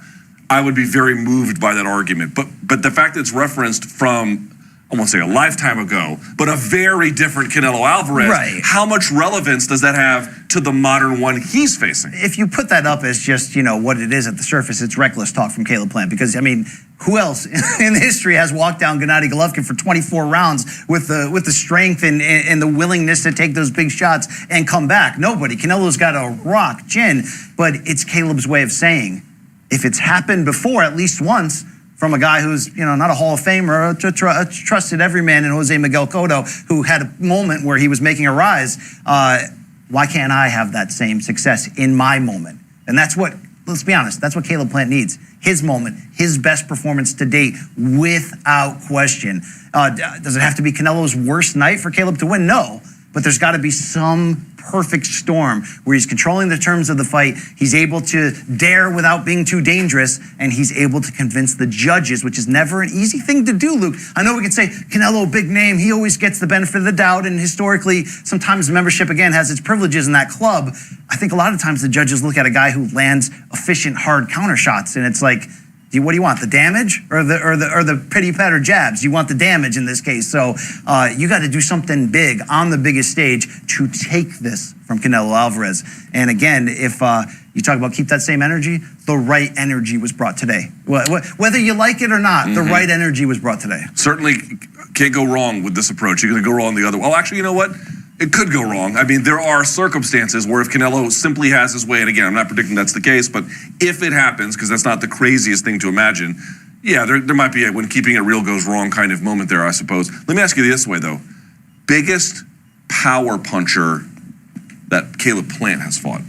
I would be very moved by that argument. But the fact that it's referenced from I won't say a lifetime ago, but a very different Canelo Alvarez. Right. How much relevance does that have to the modern one he's facing? If you put that up as just, what it is at the surface, it's reckless talk from Caleb Plant. Because, I mean, who else in history has walked down Gennady Golovkin for 24 rounds with the strength and the willingness to take those big shots and come back? Nobody. Canelo's got a rock chin, but it's Caleb's way of saying, if it's happened before at least once, from a guy who's, not a Hall of Famer, a trusted everyman in Jose Miguel Cotto, who had a moment where he was making a rise. Why can't I have that same success in my moment? And that's what, let's be honest, that's what Caleb Plant needs. His moment, his best performance to date, without question. Does it have to be Canelo's worst night for Caleb to win? No. But there's got to be some perfect storm where he's controlling the terms of the fight, he's able to dare without being too dangerous, and he's able to convince the judges, which is never an easy thing to do, Luke. I know we can say, Canelo, big name, he always gets the benefit of the doubt, and historically, sometimes membership, again, has its privileges in that club. I think a lot of times the judges look at a guy who lands efficient, hard counter shots, and it's like, what do you want, the damage or the pity patter jabs? You want the damage in this case. So you got to do something big on the biggest stage to take this from Canelo Alvarez. And again, if you talk about keep that same energy, the right energy was brought today. Whether you like it or not, the right energy was brought today. Certainly can't go wrong with this approach. You're going to go wrong the other way. Well, actually, you know what? It could go wrong. I mean, there are circumstances where if Canelo simply has his way, and again, I'm not predicting that's the case, but if it happens, because that's not the craziest thing to imagine, yeah, there might be a when keeping it real goes wrong kind of moment there, I suppose. Let me ask you this way, though. Biggest power puncher that Caleb Plant has fought?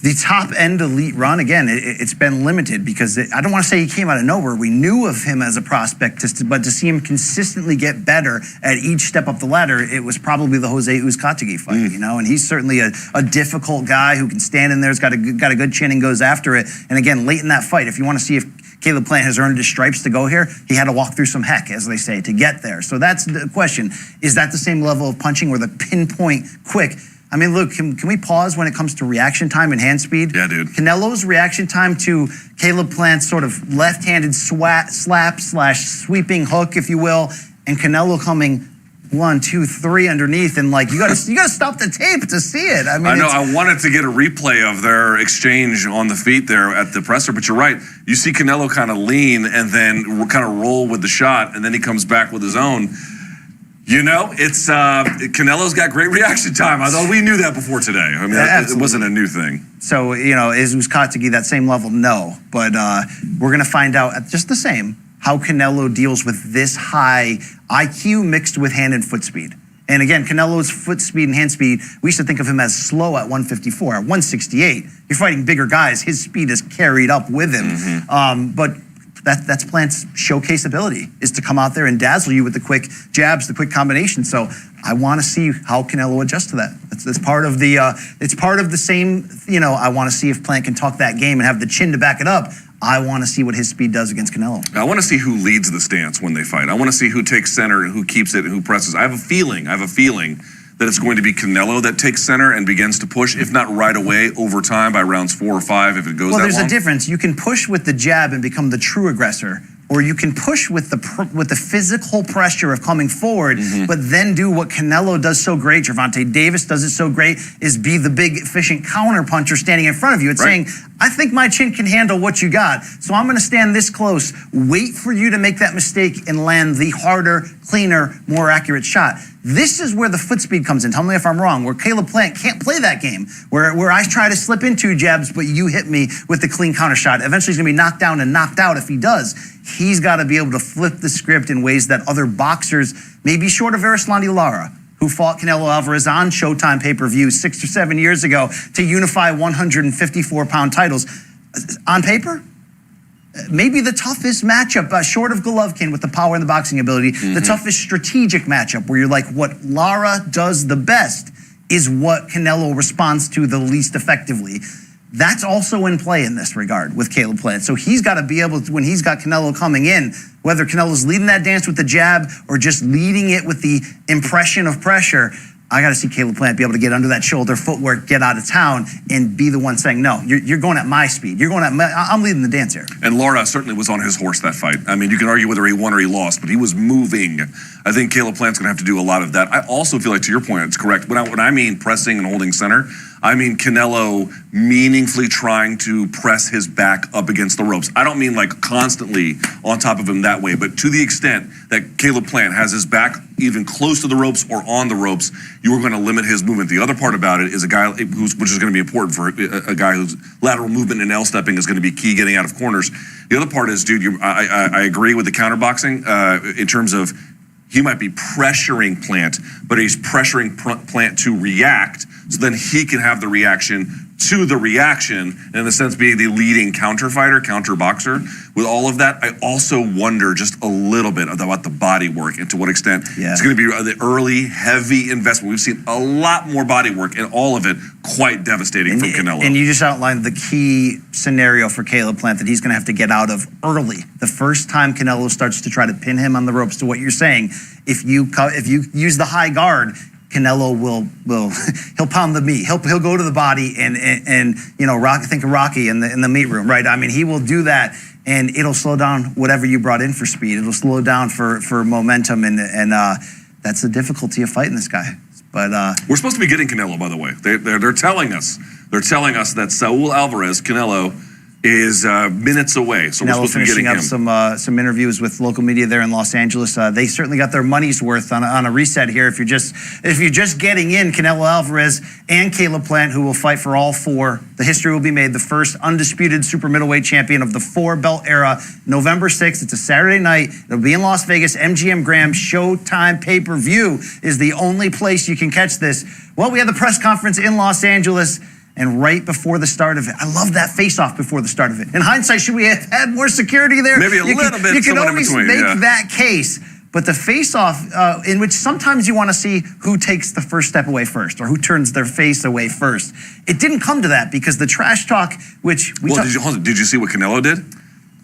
The top-end elite run, again, it's been limited because I don't want to say he came out of nowhere. We knew of him as a prospect, but to see him consistently get better at each step up the ladder, it was probably the Jose Uzcategui fight, and he's certainly a difficult guy who can stand in there, has got a good chin and goes after it. And again, late in that fight, if you want to see if Caleb Plant has earned his stripes to go here, he had to walk through some heck, as they say, to get there. So that's the question. Is that the same level of punching where the pinpoint quick? I mean, look, can we pause when it comes to reaction time and hand speed? Yeah, dude. Canelo's reaction time to Caleb Plant's sort of left-handed slap/sweeping hook, if you will, and Canelo coming 1, 2, 3 underneath, and you gotta stop the tape to see it. I mean, I wanted to get a replay of their exchange on the feet there at the presser, but you're right. You see Canelo kind of lean and then kind of roll with the shot, and then he comes back with his own. It's Canelo's got great reaction time. Although we knew that before today. I mean, it wasn't a new thing. So, is Uzcategui that same level? No. But we're going to find out just the same how Canelo deals with this high IQ mixed with hand and foot speed. And again, Canelo's foot speed and hand speed, we used to think of him as slow at 154. At 168, you're fighting bigger guys. His speed is carried up with him. But that's Plant's showcase ability, is to come out there and dazzle you with the quick jabs, the quick combination. So I want to see how Canelo adjusts to that. It's part of the it's part of the same. I want to see if Plant can talk that game and have the chin to back it up. I want to see what his speed does against Canelo. I want to see who leads the stance when they fight. I want to see who takes center and who keeps it and who presses. I have a feeling that it's going to be Canelo that takes center and begins to push, if not right away, over time by rounds 4 or 5, if it goes that long. Well, there's a difference. You can push with the jab and become the true aggressor, or you can push with the physical pressure of coming forward, but then do what Canelo does so great, Gervonta Davis does it so great, is be the big, efficient counter puncher standing in front of you. It's saying, I think my chin can handle what you got, so I'm going to stand this close, wait for you to make that mistake and land the harder, cleaner, more accurate shot. This is where the foot speed comes in. Tell me if I'm wrong. Where Caleb Plant can't play that game. Where I try to slip in 2 jabs, but you hit me with the clean counter shot. Eventually he's going to be knocked down and knocked out if he does. He's got to be able to flip the script in ways that other boxers, maybe short of Erislandy Lara, who fought Canelo Alvarez on Showtime pay-per-view 6 or 7 years ago to unify 154-pound titles. On paper, maybe the toughest matchup, short of Golovkin with the power and the boxing ability, the toughest strategic matchup where you're like, what Lara does the best is what Canelo responds to the least effectively. That's also in play in this regard with Caleb Plant. So he's got to be able to, when he's got Canelo coming in, whether Canelo's leading that dance with the jab or just leading it with the impression of pressure, I got to see Caleb Plant be able to get under that shoulder, footwork, get out of town, and be the one saying, no, you're going at my speed. You're going at I'm leading the dance here. And Lara certainly was on his horse that fight. I mean, you can argue whether he won or he lost, but he was moving. I think Caleb Plant's going to have to do a lot of that. I also feel like, to your point, it's correct. When I mean pressing and holding center, I mean Canelo meaningfully trying to press his back up against the ropes. I don't mean like constantly on top of him that way, but to the extent that Caleb Plant has his back even close to the ropes or on the ropes, you are going to limit his movement. The other part about it is a guy which is going to be important for a guy whose lateral movement and L-stepping is going to be key getting out of corners. The other part is, dude, I agree with the counterboxing in terms of he might be pressuring Plant, but he's pressuring Plant to react, so then he can have the reaction to the reaction, and in a sense being the leading counter fighter, counter boxer. With all of that, I also wonder just a little bit about the body work and to what extent it's going to be the early, heavy investment. We've seen a lot more body work, and all of it quite devastating from Canelo. And you just outlined the key scenario for Caleb Plant that he's going to have to get out of early. The first time Canelo starts to try to pin him on the ropes, to what you're saying, if you use the high guard, Canelo will he'll pound the meat. He'll go to the body and you know, think of Rocky in the meat room, right? I mean, he will do that, and it'll slow down whatever you brought in for speed. It'll slow down for momentum, and that's the difficulty of fighting this guy. But we're supposed to be getting Canelo, by the way. They're telling us that Saul Alvarez, Canelo, is minutes away. So we're supposed to be getting him. Finishing up some interviews with local media there in Los Angeles. They certainly got their money's worth on a reset here. If you're just getting in, Canelo Alvarez and Caleb Plant, who will fight for all four. The history will be made. The first undisputed super middleweight champion of the 4-belt era. November 6th. It's a Saturday night. It'll be in Las Vegas. MGM Grand Showtime pay-per-view is the only place you can catch this. Well, we had the press conference in Los Angeles. And right before the start of it, I love that face-off before the start of it. In hindsight, should we have had more security there? Maybe a little bit. You can always make that case. But the face-off, in which sometimes you want to see who takes the first step away first or who turns their face away first. It didn't come to that because the trash talk, which we did you see what Canelo did?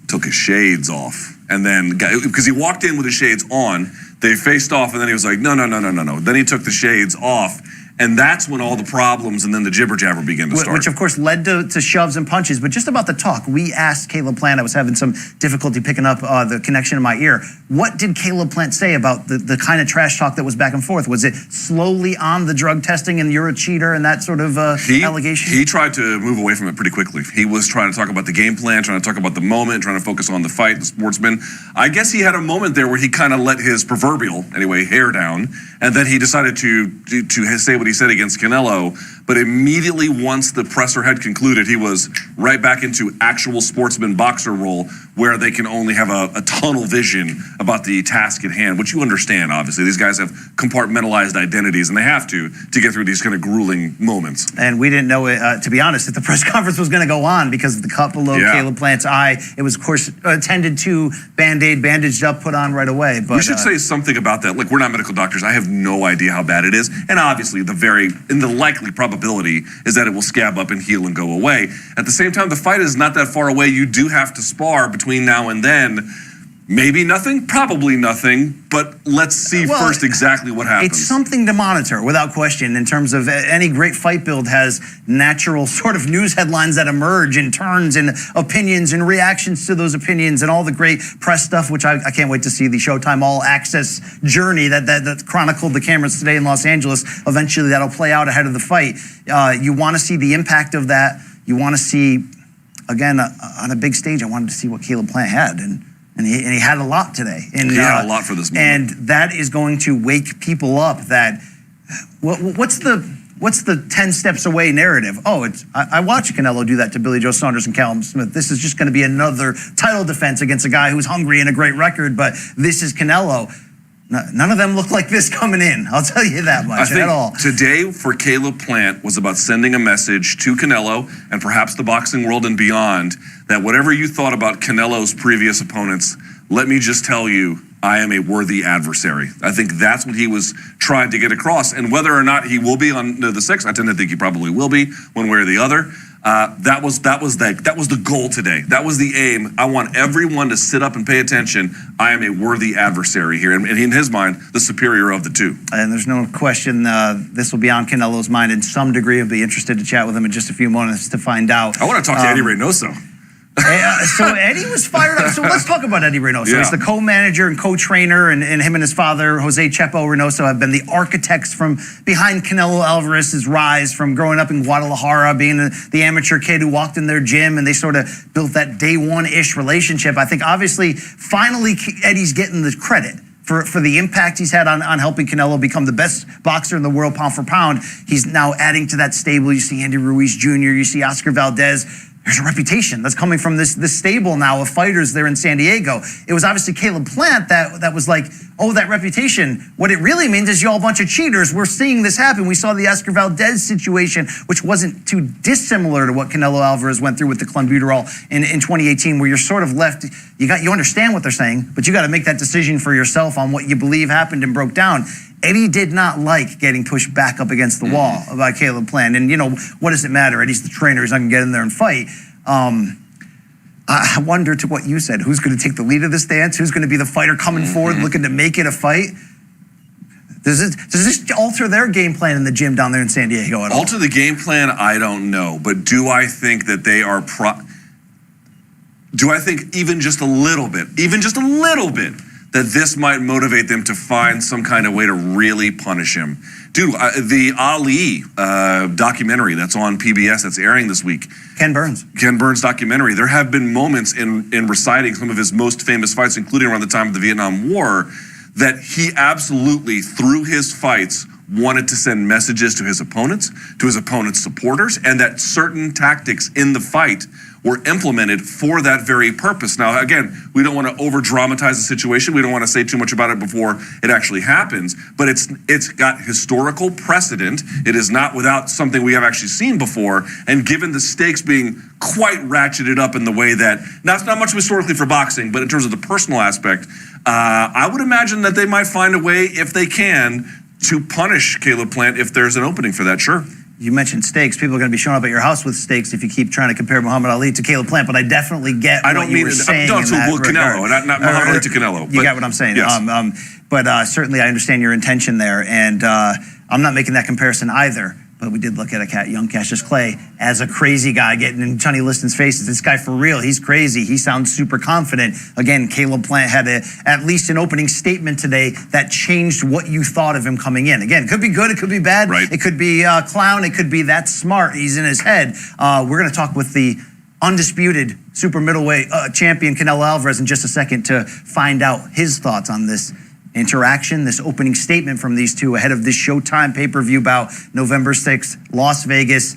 Took his shades off. And then, because he walked in with his shades on, they faced off, and then he was like, no. Then he took the shades off. And that's when all the problems and then the jibber-jabber began to start. Which, of course, led to shoves and punches. But just about the talk, we asked Caleb Plant, I was having some difficulty picking up the connection in my ear. What did Caleb Plant say about the kind of trash talk that was back and forth? Was it slowly on the drug testing and you're a cheater and that sort of allegation? He tried to move away from it pretty quickly. He was trying to talk about the game plan, trying to talk about the moment, trying to focus on the fight, the sportsman. I guess he had a moment there where he kind of let his proverbial, anyway, hair down, and then he decided to say what he said against Canelo, but immediately once the presser had concluded, he was right back into actual sportsman boxer role where they can only have a tunnel vision about the task at hand, which you understand, obviously. These guys have compartmentalized identities, and they have to get through these kind of grueling moments. And we didn't know, to be honest, if the press conference was going to go on because of the cut below Caleb Plant's eye. It was, of course, attended to, bandaged up, put on right away. But we should say something about that. Like, we're not medical doctors. I have no idea how bad it is. And obviously, the likely probability is that it will scab up and heal and go away. At the same time, the fight is not that far away. You do have to spar between now and then. Maybe nothing, probably nothing, but let's see first exactly what happens. It's something to monitor, without question, in terms of any great fight build has natural sort of news headlines that emerge and turns and opinions and reactions to those opinions and all the great press stuff, which I can't wait to see the Showtime all-access journey that chronicled the cameras today in Los Angeles. Eventually that'll play out ahead of the fight. You want to see the impact of that. You want to see, again, on a big stage, I wanted to see what Caleb Plant had, and he had a lot today. And, he had a lot for this moment. And that is going to wake people up that, what's the 10 steps away narrative? Oh, I watched Canelo do that to Billy Joe Saunders and Callum Smith. This is just going to be another title defense against a guy who's hungry and a great record, but this is Canelo. None of them look like this coming in. I'll tell you that much at all. Today for Caleb Plant was about sending a message to Canelo and perhaps the boxing world and beyond that whatever you thought about Canelo's previous opponents, let me just tell you, I am a worthy adversary. I think that's what he was trying to get across. And whether or not he will be on the 6th, I tend to think he probably will be one way or the other. That was the goal today. That was the aim. I want everyone to sit up and pay attention. I am a worthy adversary here, and in his mind, the superior of the two. And there's no question this will be on Canelo's mind in some degree. I'll be interested to chat with him in just a few moments to find out. I want to talk to Eddie Reynoso. So Eddie was fired up. So let's talk about Eddie Reynoso. Yeah. He's the co-manager and co-trainer, and him and his father, Jose Chepo Reynoso, have been the architects from behind Canelo Alvarez's rise from growing up in Guadalajara, being the amateur kid who walked in their gym, and they sort of built that day one-ish relationship. I think obviously, finally, Eddie's getting the credit for the impact he's had on helping Canelo become the best boxer in the world pound for pound. He's now adding to that stable. You see Andy Ruiz Jr., you see Oscar Valdez. There's a reputation that's coming from this stable now of fighters there in San Diego. It was obviously Caleb Plant that was like, oh, that reputation. What it really means is y'all a bunch of cheaters. We're seeing this happen. We saw the Oscar Valdez situation, which wasn't too dissimilar to what Canelo Alvarez went through with the clenbuterol in 2018, where you're sort of left, you understand what they're saying, but you got to make that decision for yourself on what you believe happened and broke down. Eddie did not like getting pushed back up against the wall about Caleb Plant. And, what does it matter? Eddie's the trainer. He's not going to get in there and fight. I wonder, to what you said, who's going to take the lead of this dance? Who's going to be the fighter coming forward looking to make it a fight? Does this alter their game plan in the gym down there in San Diego at all? Alter the game plan? I don't know. But do I think that they are do I think even just a little bit, that this might motivate them to find some kind of way to really punish him? Dude, the Ali documentary that's on PBS that's airing this week. Ken Burns documentary. There have been moments in reciting some of his most famous fights, including around the time of the Vietnam War, that he absolutely, through his fights, wanted to send messages to his opponents supporters, and that certain tactics in the fight were implemented for that very purpose. Now, again, we don't want to over-dramatize the situation. We don't want to say too much about it before it actually happens, but it's got historical precedent. It is not without something we have actually seen before, and given the stakes being quite ratcheted up in the way that, not much historically for boxing, but in terms of the personal aspect, I would imagine that they might find a way, if they can, to punish Caleb Plant if there's an opening for that, sure. You mentioned stakes. People are going to be showing up at your house with stakes if you keep trying to compare Muhammad Ali to Caleb Plant, but I definitely get what you were saying. Canelo, not Muhammad Ali to Canelo. You get what I'm saying. Yes. But certainly I understand your intention there, and I'm not making that comparison either. But we did look at a young Cassius Clay as a crazy guy getting in Johnny Liston's faces. This guy, for real, he's crazy. He sounds super confident. Again, Caleb Plant had at least an opening statement today that changed what you thought of him coming in. Again, it could be good, it could be bad. Right. It could be clown, it could be that smart. He's in his head. We're going to talk with the undisputed super middleweight champion Canelo Alvarez in just a second to find out his thoughts on this interaction, this opening statement from these two ahead of this Showtime pay-per-view bout, November 6th, Las Vegas.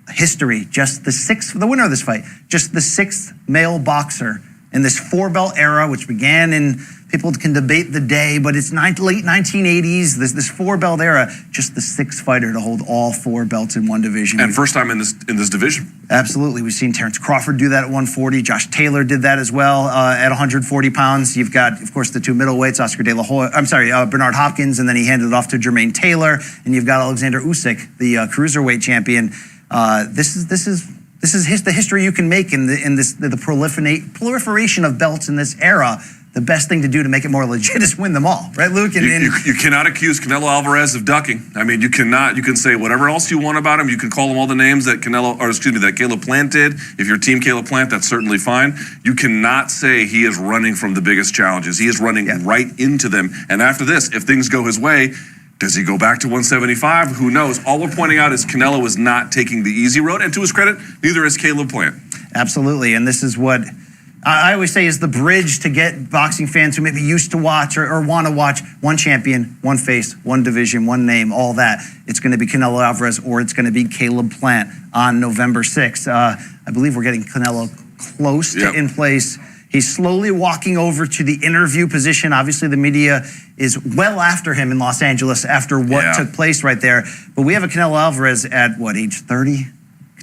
History, the winner of this fight, just the sixth male boxer in this four-belt era, which began in, people can debate the day, but it's late 1980s, this four-belt era, just the sixth fighter to hold all four belts in one division. And first time in this division. Absolutely. We've seen Terrence Crawford do that at 140. Josh Taylor did that as well at 140 pounds. You've got, of course, the two middleweights, Bernard Hopkins, and then he handed it off to Jermaine Taylor. And you've got Alexander Usyk, the cruiserweight champion. This is the history you can make in proliferation of belts in this era. The best thing to do to make it more legit is win them all, right, Luke? You cannot accuse Canelo Alvarez of ducking. I mean, you cannot. You can say whatever else you want about him. You can call him all the names that that Caleb Plant did. If you're Team Caleb Plant, that's certainly fine. You cannot say he is running from the biggest challenges. He is running right into them. And after this, if things go his way, does he go back to 175? Who knows? All we're pointing out is Canelo is not taking the easy road, and to his credit, neither is Caleb Plant. Absolutely, and this is what I always say is the bridge to get boxing fans who maybe used to watch or want to watch one champion, one face, one division, one name, all that. It's going to be Canelo Alvarez or it's going to be Caleb Plant on November 6th. I believe we're getting Canelo close to in place. He's slowly walking over to the interview position. Obviously, the media is well after him in Los Angeles after what took place right there. But we have a Canelo Alvarez at, age 30?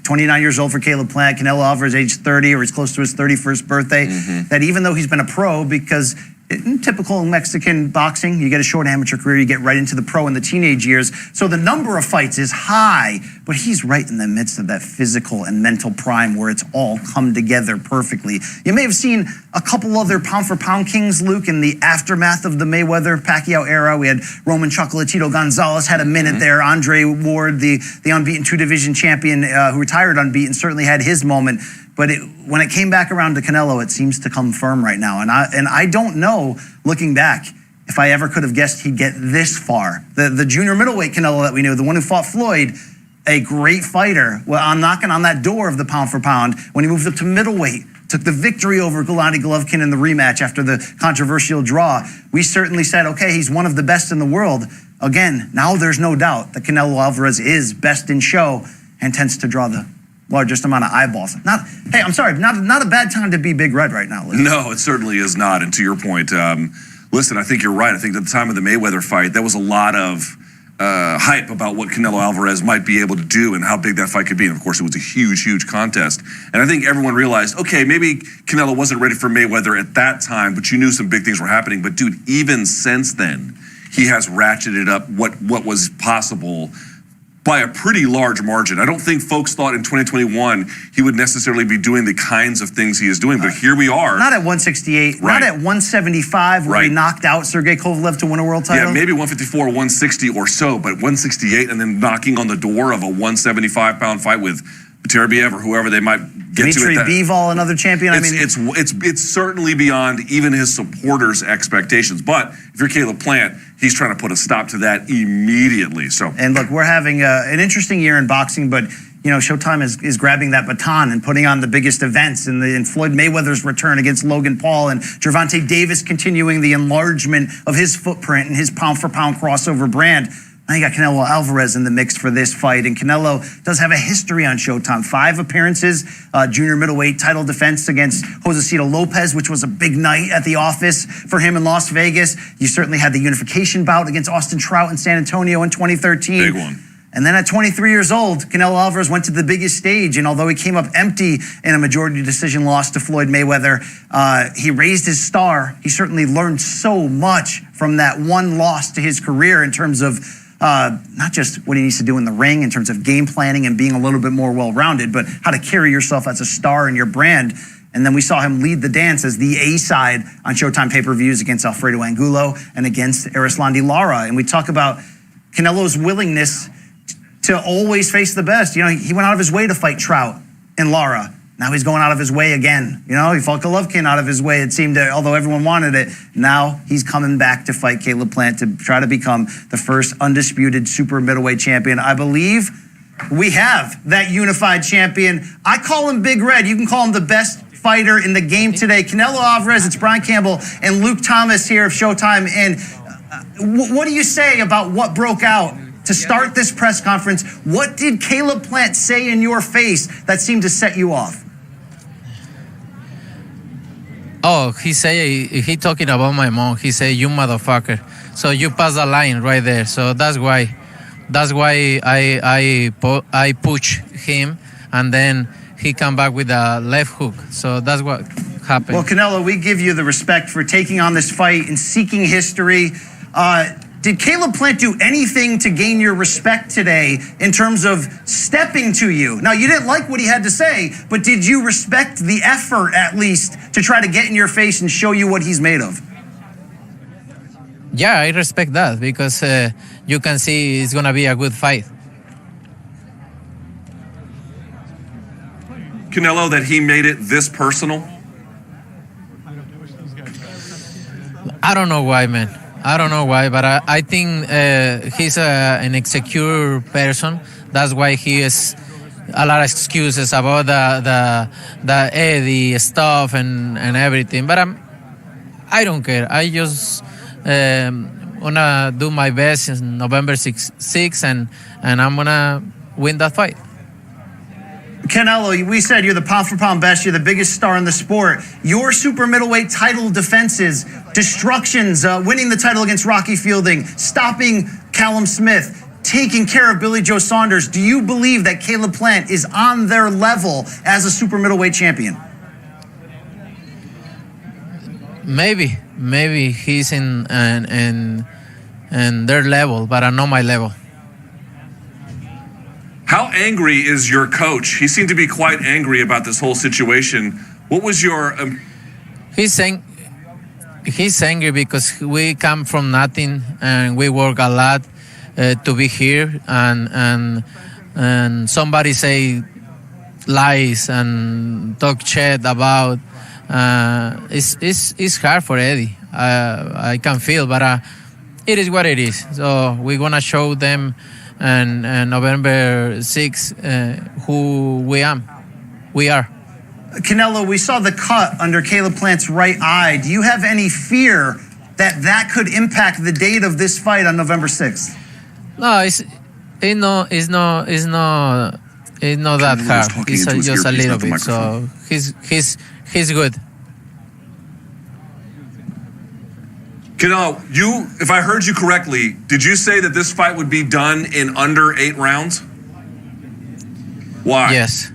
29 years old for Caleb Plant. Canelo Alvarez, age 30, or he's close to his 31st birthday. That even though he's been a pro, because in typical Mexican boxing, you get a short amateur career, you get right into the pro in the teenage years. So the number of fights is high, but he's right in the midst of that physical and mental prime where it's all come together perfectly. You may have seen a couple other pound-for-pound kings, Luke, in the aftermath of the Mayweather-Pacquiao era. We had Roman Chocolatito Gonzalez had a minute there. Andre Ward, the unbeaten two-division champion who retired unbeaten, certainly had his moment. But when it came back around to Canelo, it seems to come firm right now. And I don't know, looking back, if I ever could have guessed he'd get this far. The junior middleweight Canelo that we knew, the one who fought Floyd, a great fighter. Well, I'm knocking on that door of the pound for pound. When he moved up to middleweight, took the victory over Gennady Golovkin in the rematch after the controversial draw. We certainly said, okay, he's one of the best in the world. Again, now there's no doubt that Canelo Álvarez is best in show and tends to draw the largest amount of eyeballs. Not a bad time to be Big Red right now, Luke. No, it certainly is not. And to your point, listen, I think you're right. I think at the time of the Mayweather fight, there was a lot of hype about what Canelo Álvarez might be able to do and how big that fight could be. And of course, it was a huge, huge contest. And I think everyone realized, okay, maybe Canelo wasn't ready for Mayweather at that time, but you knew some big things were happening. But dude, even since then, he has ratcheted up what was possible by a pretty large margin. I don't think folks thought in 2021 he would necessarily be doing the kinds of things he is doing, but here we are. Not at 168, right. Not at 175 where he knocked out Sergey Kovalev to win a world title. Yeah, maybe 154, 160 or so, but 168 and then knocking on the door of a 175-pound fight with Beterbiev or whoever they might get Dmitry to. Bivol, another champion. It's certainly beyond even his supporters' expectations. But if you're Caleb Plant, he's trying to put a stop to that immediately. And look, we're having an interesting year in boxing, but you know, Showtime is grabbing that baton and putting on the biggest events, and Floyd Mayweather's return against Logan Paul, and Gervonta Davis continuing the enlargement of his footprint and his pound-for-pound crossover brand. Now you got Canelo Álvarez in the mix for this fight, and Canelo does have a history on Showtime. 5 appearances, junior middleweight title defense against Josecito Lopez, which was a big night at the office for him in Las Vegas. You certainly had the unification bout against Austin Trout in San Antonio in 2013. Big one. And then at 23 years old, Canelo Álvarez went to the biggest stage, and although he came up empty in a majority decision loss to Floyd Mayweather, he raised his star. He certainly learned so much from that one loss to his career in terms of not just what he needs to do in the ring in terms of game planning and being a little bit more well-rounded, but how to carry yourself as a star in your brand. And then we saw him lead the dance as the A-side on Showtime pay-per-views against Alfredo Angulo and against Erislandy Lara. And we talk about Canelo's willingness to always face the best. You know, he went out of his way to fight Trout and Lara. Now he's going out of his way again. You know, he fought Golovkin out of his way, it seemed, although everyone wanted it. Now he's coming back to fight Caleb Plant to try to become the first undisputed super middleweight champion. I believe we have that unified champion. I call him Big Red. You can call him the best fighter in the game today. Canelo Álvarez, it's Brian Campbell and Luke Thomas here of Showtime. And what do you say about what broke out to start this press conference? What did Caleb Plant say in your face that seemed to set you off? Oh, he talking about my mom. He say, "You motherfucker." So you pass the line right there. So that's why I push him, and then he come back with a left hook. So that's what happened. Well, Canelo, we give you the respect for taking on this fight and seeking history. Did Caleb Plant do anything to gain your respect today in terms of stepping to you? Now, you didn't like what he had to say, but did you respect the effort, at least, to try to get in your face and show you what he's made of? Yeah, I respect that because you can see it's going to be a good fight. Canelo, that he made it this personal? I don't know why, man. I don't know why, but I think he's an insecure person. That's why he has a lot of excuses about the stuff and everything. But I don't care. I just wanna do my best in November 6 and I'm gonna win that fight. Canelo, we said you're the pound-for-pound best. You're the biggest star in the sport. Your super middleweight title defenses, destructions, winning the title against Rocky Fielding, stopping Callum Smith, taking care of Billy Joe Saunders. Do you believe that Caleb Plant is on their level as a super middleweight champion? maybe he's in their level, but I'm not my level. How angry is your coach? He seemed to be quite angry about this whole situation. What was your... He's angry because we come from nothing and we work a lot to be here, and somebody say lies and talk shit about. It's hard for Eddie. I can feel, but it is what it is. So we're gonna show them and November 6th who we are. Canelo, we saw the cut under Caleb Plant's right eye. Do you have any fear that could impact the date of this fight on November 6th? No, it's not that hard. It's just a little bit. So he's good. Canelo, if I heard you correctly, did you say that this fight would be done in under 8 rounds? Why? Yes.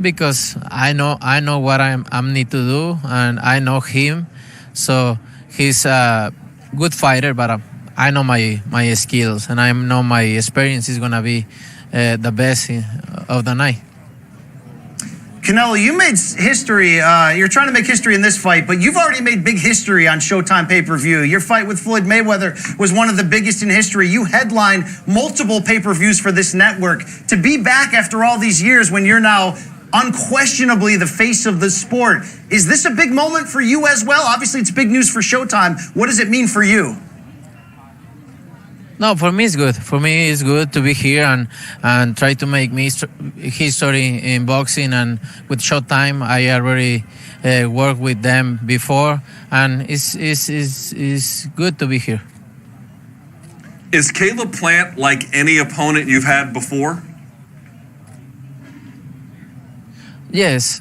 Because I know what I need to do, and I know him. So he's a good fighter, but I know my skills, and I know my experience is gonna be the best of the night. Canelo, you made history. You're trying to make history in this fight, but you've already made big history on Showtime pay-per-view. Your fight with Floyd Mayweather was one of the biggest in history. You headlined multiple pay-per-views for this network. To be back after all these years when you're now unquestionably the face of the sport, is this a big moment for you as well? Obviously, it's big news for Showtime. What does it mean for you? No, for me it's good. For me it's good to be here and try to make history in boxing. And with Showtime, I already worked with them before, and it's good to be here. Is Caleb Plant like any opponent you've had before? Yes,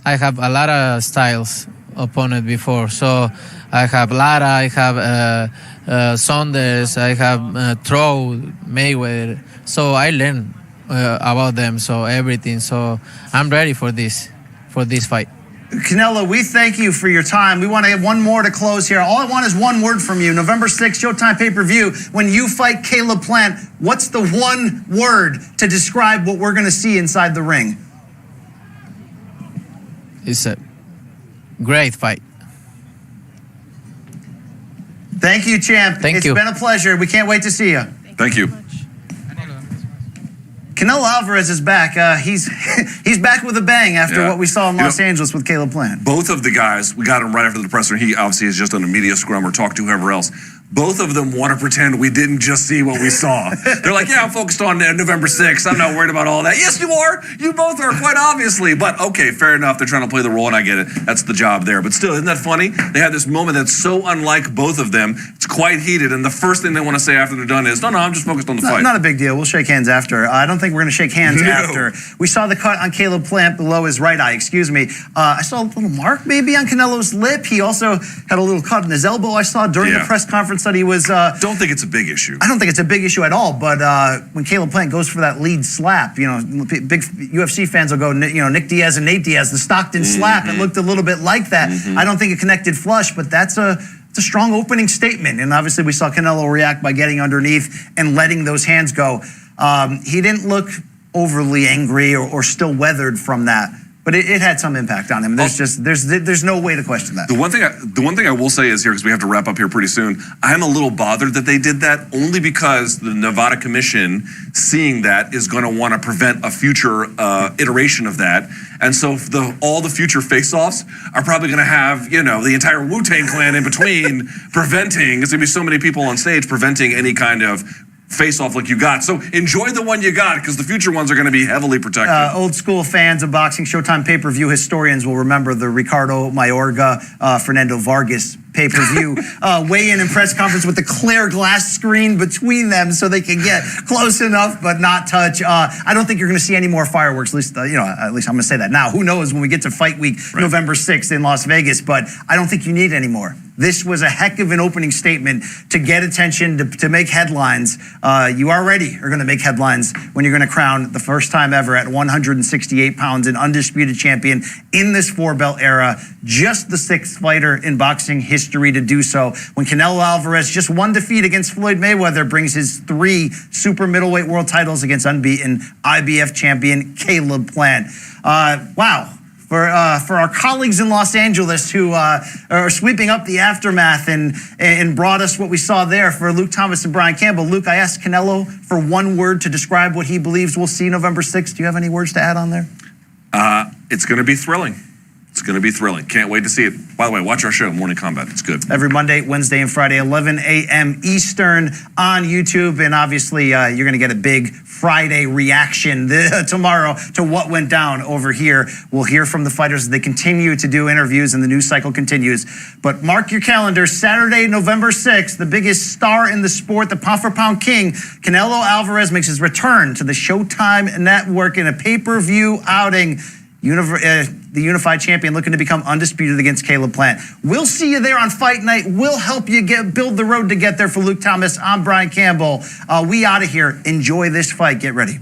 I have a lot of styles opponent before. So I have Lara, I have Saunders, I have Trout, Mayweather. So I learned about them, so everything. So I'm ready for this fight. Canelo, we thank you for your time. We want to have one more to close here. All I want is one word from you. November 6th, Showtime pay-per-view. When you fight Caleb Plant, what's the one word to describe what we're going to see inside the ring? It's a great fight. Thank you, champ. Thank you. It's been a pleasure. We can't wait to see you. Thank you. Canelo Álvarez is back. He's back with a bang after what we saw in Los Angeles with Caleb Plant. Both of the guys, we got him right after the presser. He obviously has just done a media scrum or talked to whoever else. Both of them want to pretend we didn't just see what we saw. They're like, yeah, I'm focused on November 6th. I'm not worried about all that. Yes, you are. You both are, quite obviously. But okay, fair enough. They're trying to play the role, and I get it. That's the job there. But still, isn't that funny? They have this moment that's so unlike both of them. It's quite heated, and the first thing they want to say after they're done is, no, I'm just focused on the fight. Not a big deal. We'll shake hands after. I don't think we're going to shake hands after. We saw the cut on Caleb Plant below his right eye, excuse me. I saw a little mark maybe on Canelo's lip. He also had a little cut in his elbow I saw during the press conference that he was... Don't think it's a big issue. I don't think it's a big issue at all, but when Caleb Plant goes for that lead slap, you know, big UFC fans will go, you know, Nick Diaz and Nate Diaz, the Stockton slap, it looked a little bit like that. I don't think it connected flush, but it's a strong opening statement, and obviously we saw Canelo react by getting underneath and letting those hands go. He didn't look overly angry or still weathered from that. But it had some impact on him. There's no way to question that. The one thing I will say is here, because we have to wrap up here pretty soon, I'm a little bothered that they did that, only because the Nevada Commission, seeing that, is going to want to prevent a future iteration of that. And so all the future face-offs are probably going to have, you know, the entire Wu-Tang Clan in between preventing, there's going to be so many people on stage preventing any kind of face-off like you got. So enjoy the one you got, because the future ones are going to be heavily protected. Old school fans of boxing, Showtime pay-per-view historians will remember the Ricardo Mayorga, Fernando Vargas pay-per-view weigh-in and press conference with the clear glass screen between them so they can get close enough but not touch. I don't think you're going to see any more fireworks. At least I'm going to say that now. Who knows when we get to Fight Week, November 6th in Las Vegas? But I don't think you need any more. This was a heck of an opening statement to get attention, to make headlines. You already are going to make headlines when you're going to crown the first time ever at 168 pounds an undisputed champion in this four-belt era. Just the sixth fighter in boxing history to do so. When Canelo Álvarez, just one defeat against Floyd Mayweather, brings his 3 super middleweight world titles against unbeaten IBF champion Caleb Plant. Wow. For our colleagues in Los Angeles who are sweeping up the aftermath and brought us what we saw there for Luke Thomas and Brian Campbell. Luke, I asked Canelo for one word to describe what he believes we'll see November 6th. Do you have any words to add on there? It's going to be thrilling. It's going to be thrilling. Can't wait to see it. By the way, watch our show, Morning Combat. It's good. Every Monday, Wednesday, and Friday, 11 a.m. Eastern on YouTube. And obviously, you're going to get a big Friday reaction tomorrow to what went down over here. We'll hear from the fighters as they continue to do interviews and the news cycle continues. But mark your calendar, Saturday, November 6th, the biggest star in the sport, the pound-for-pound king, Canelo Álvarez, makes his return to the Showtime network in a pay-per-view outing. The unified champion looking to become undisputed against Caleb Plant. We'll see you there on Fight Night. We'll help you build the road to get there. For Luke Thomas, I'm Brian Campbell. We out of here. Enjoy this fight. Get ready.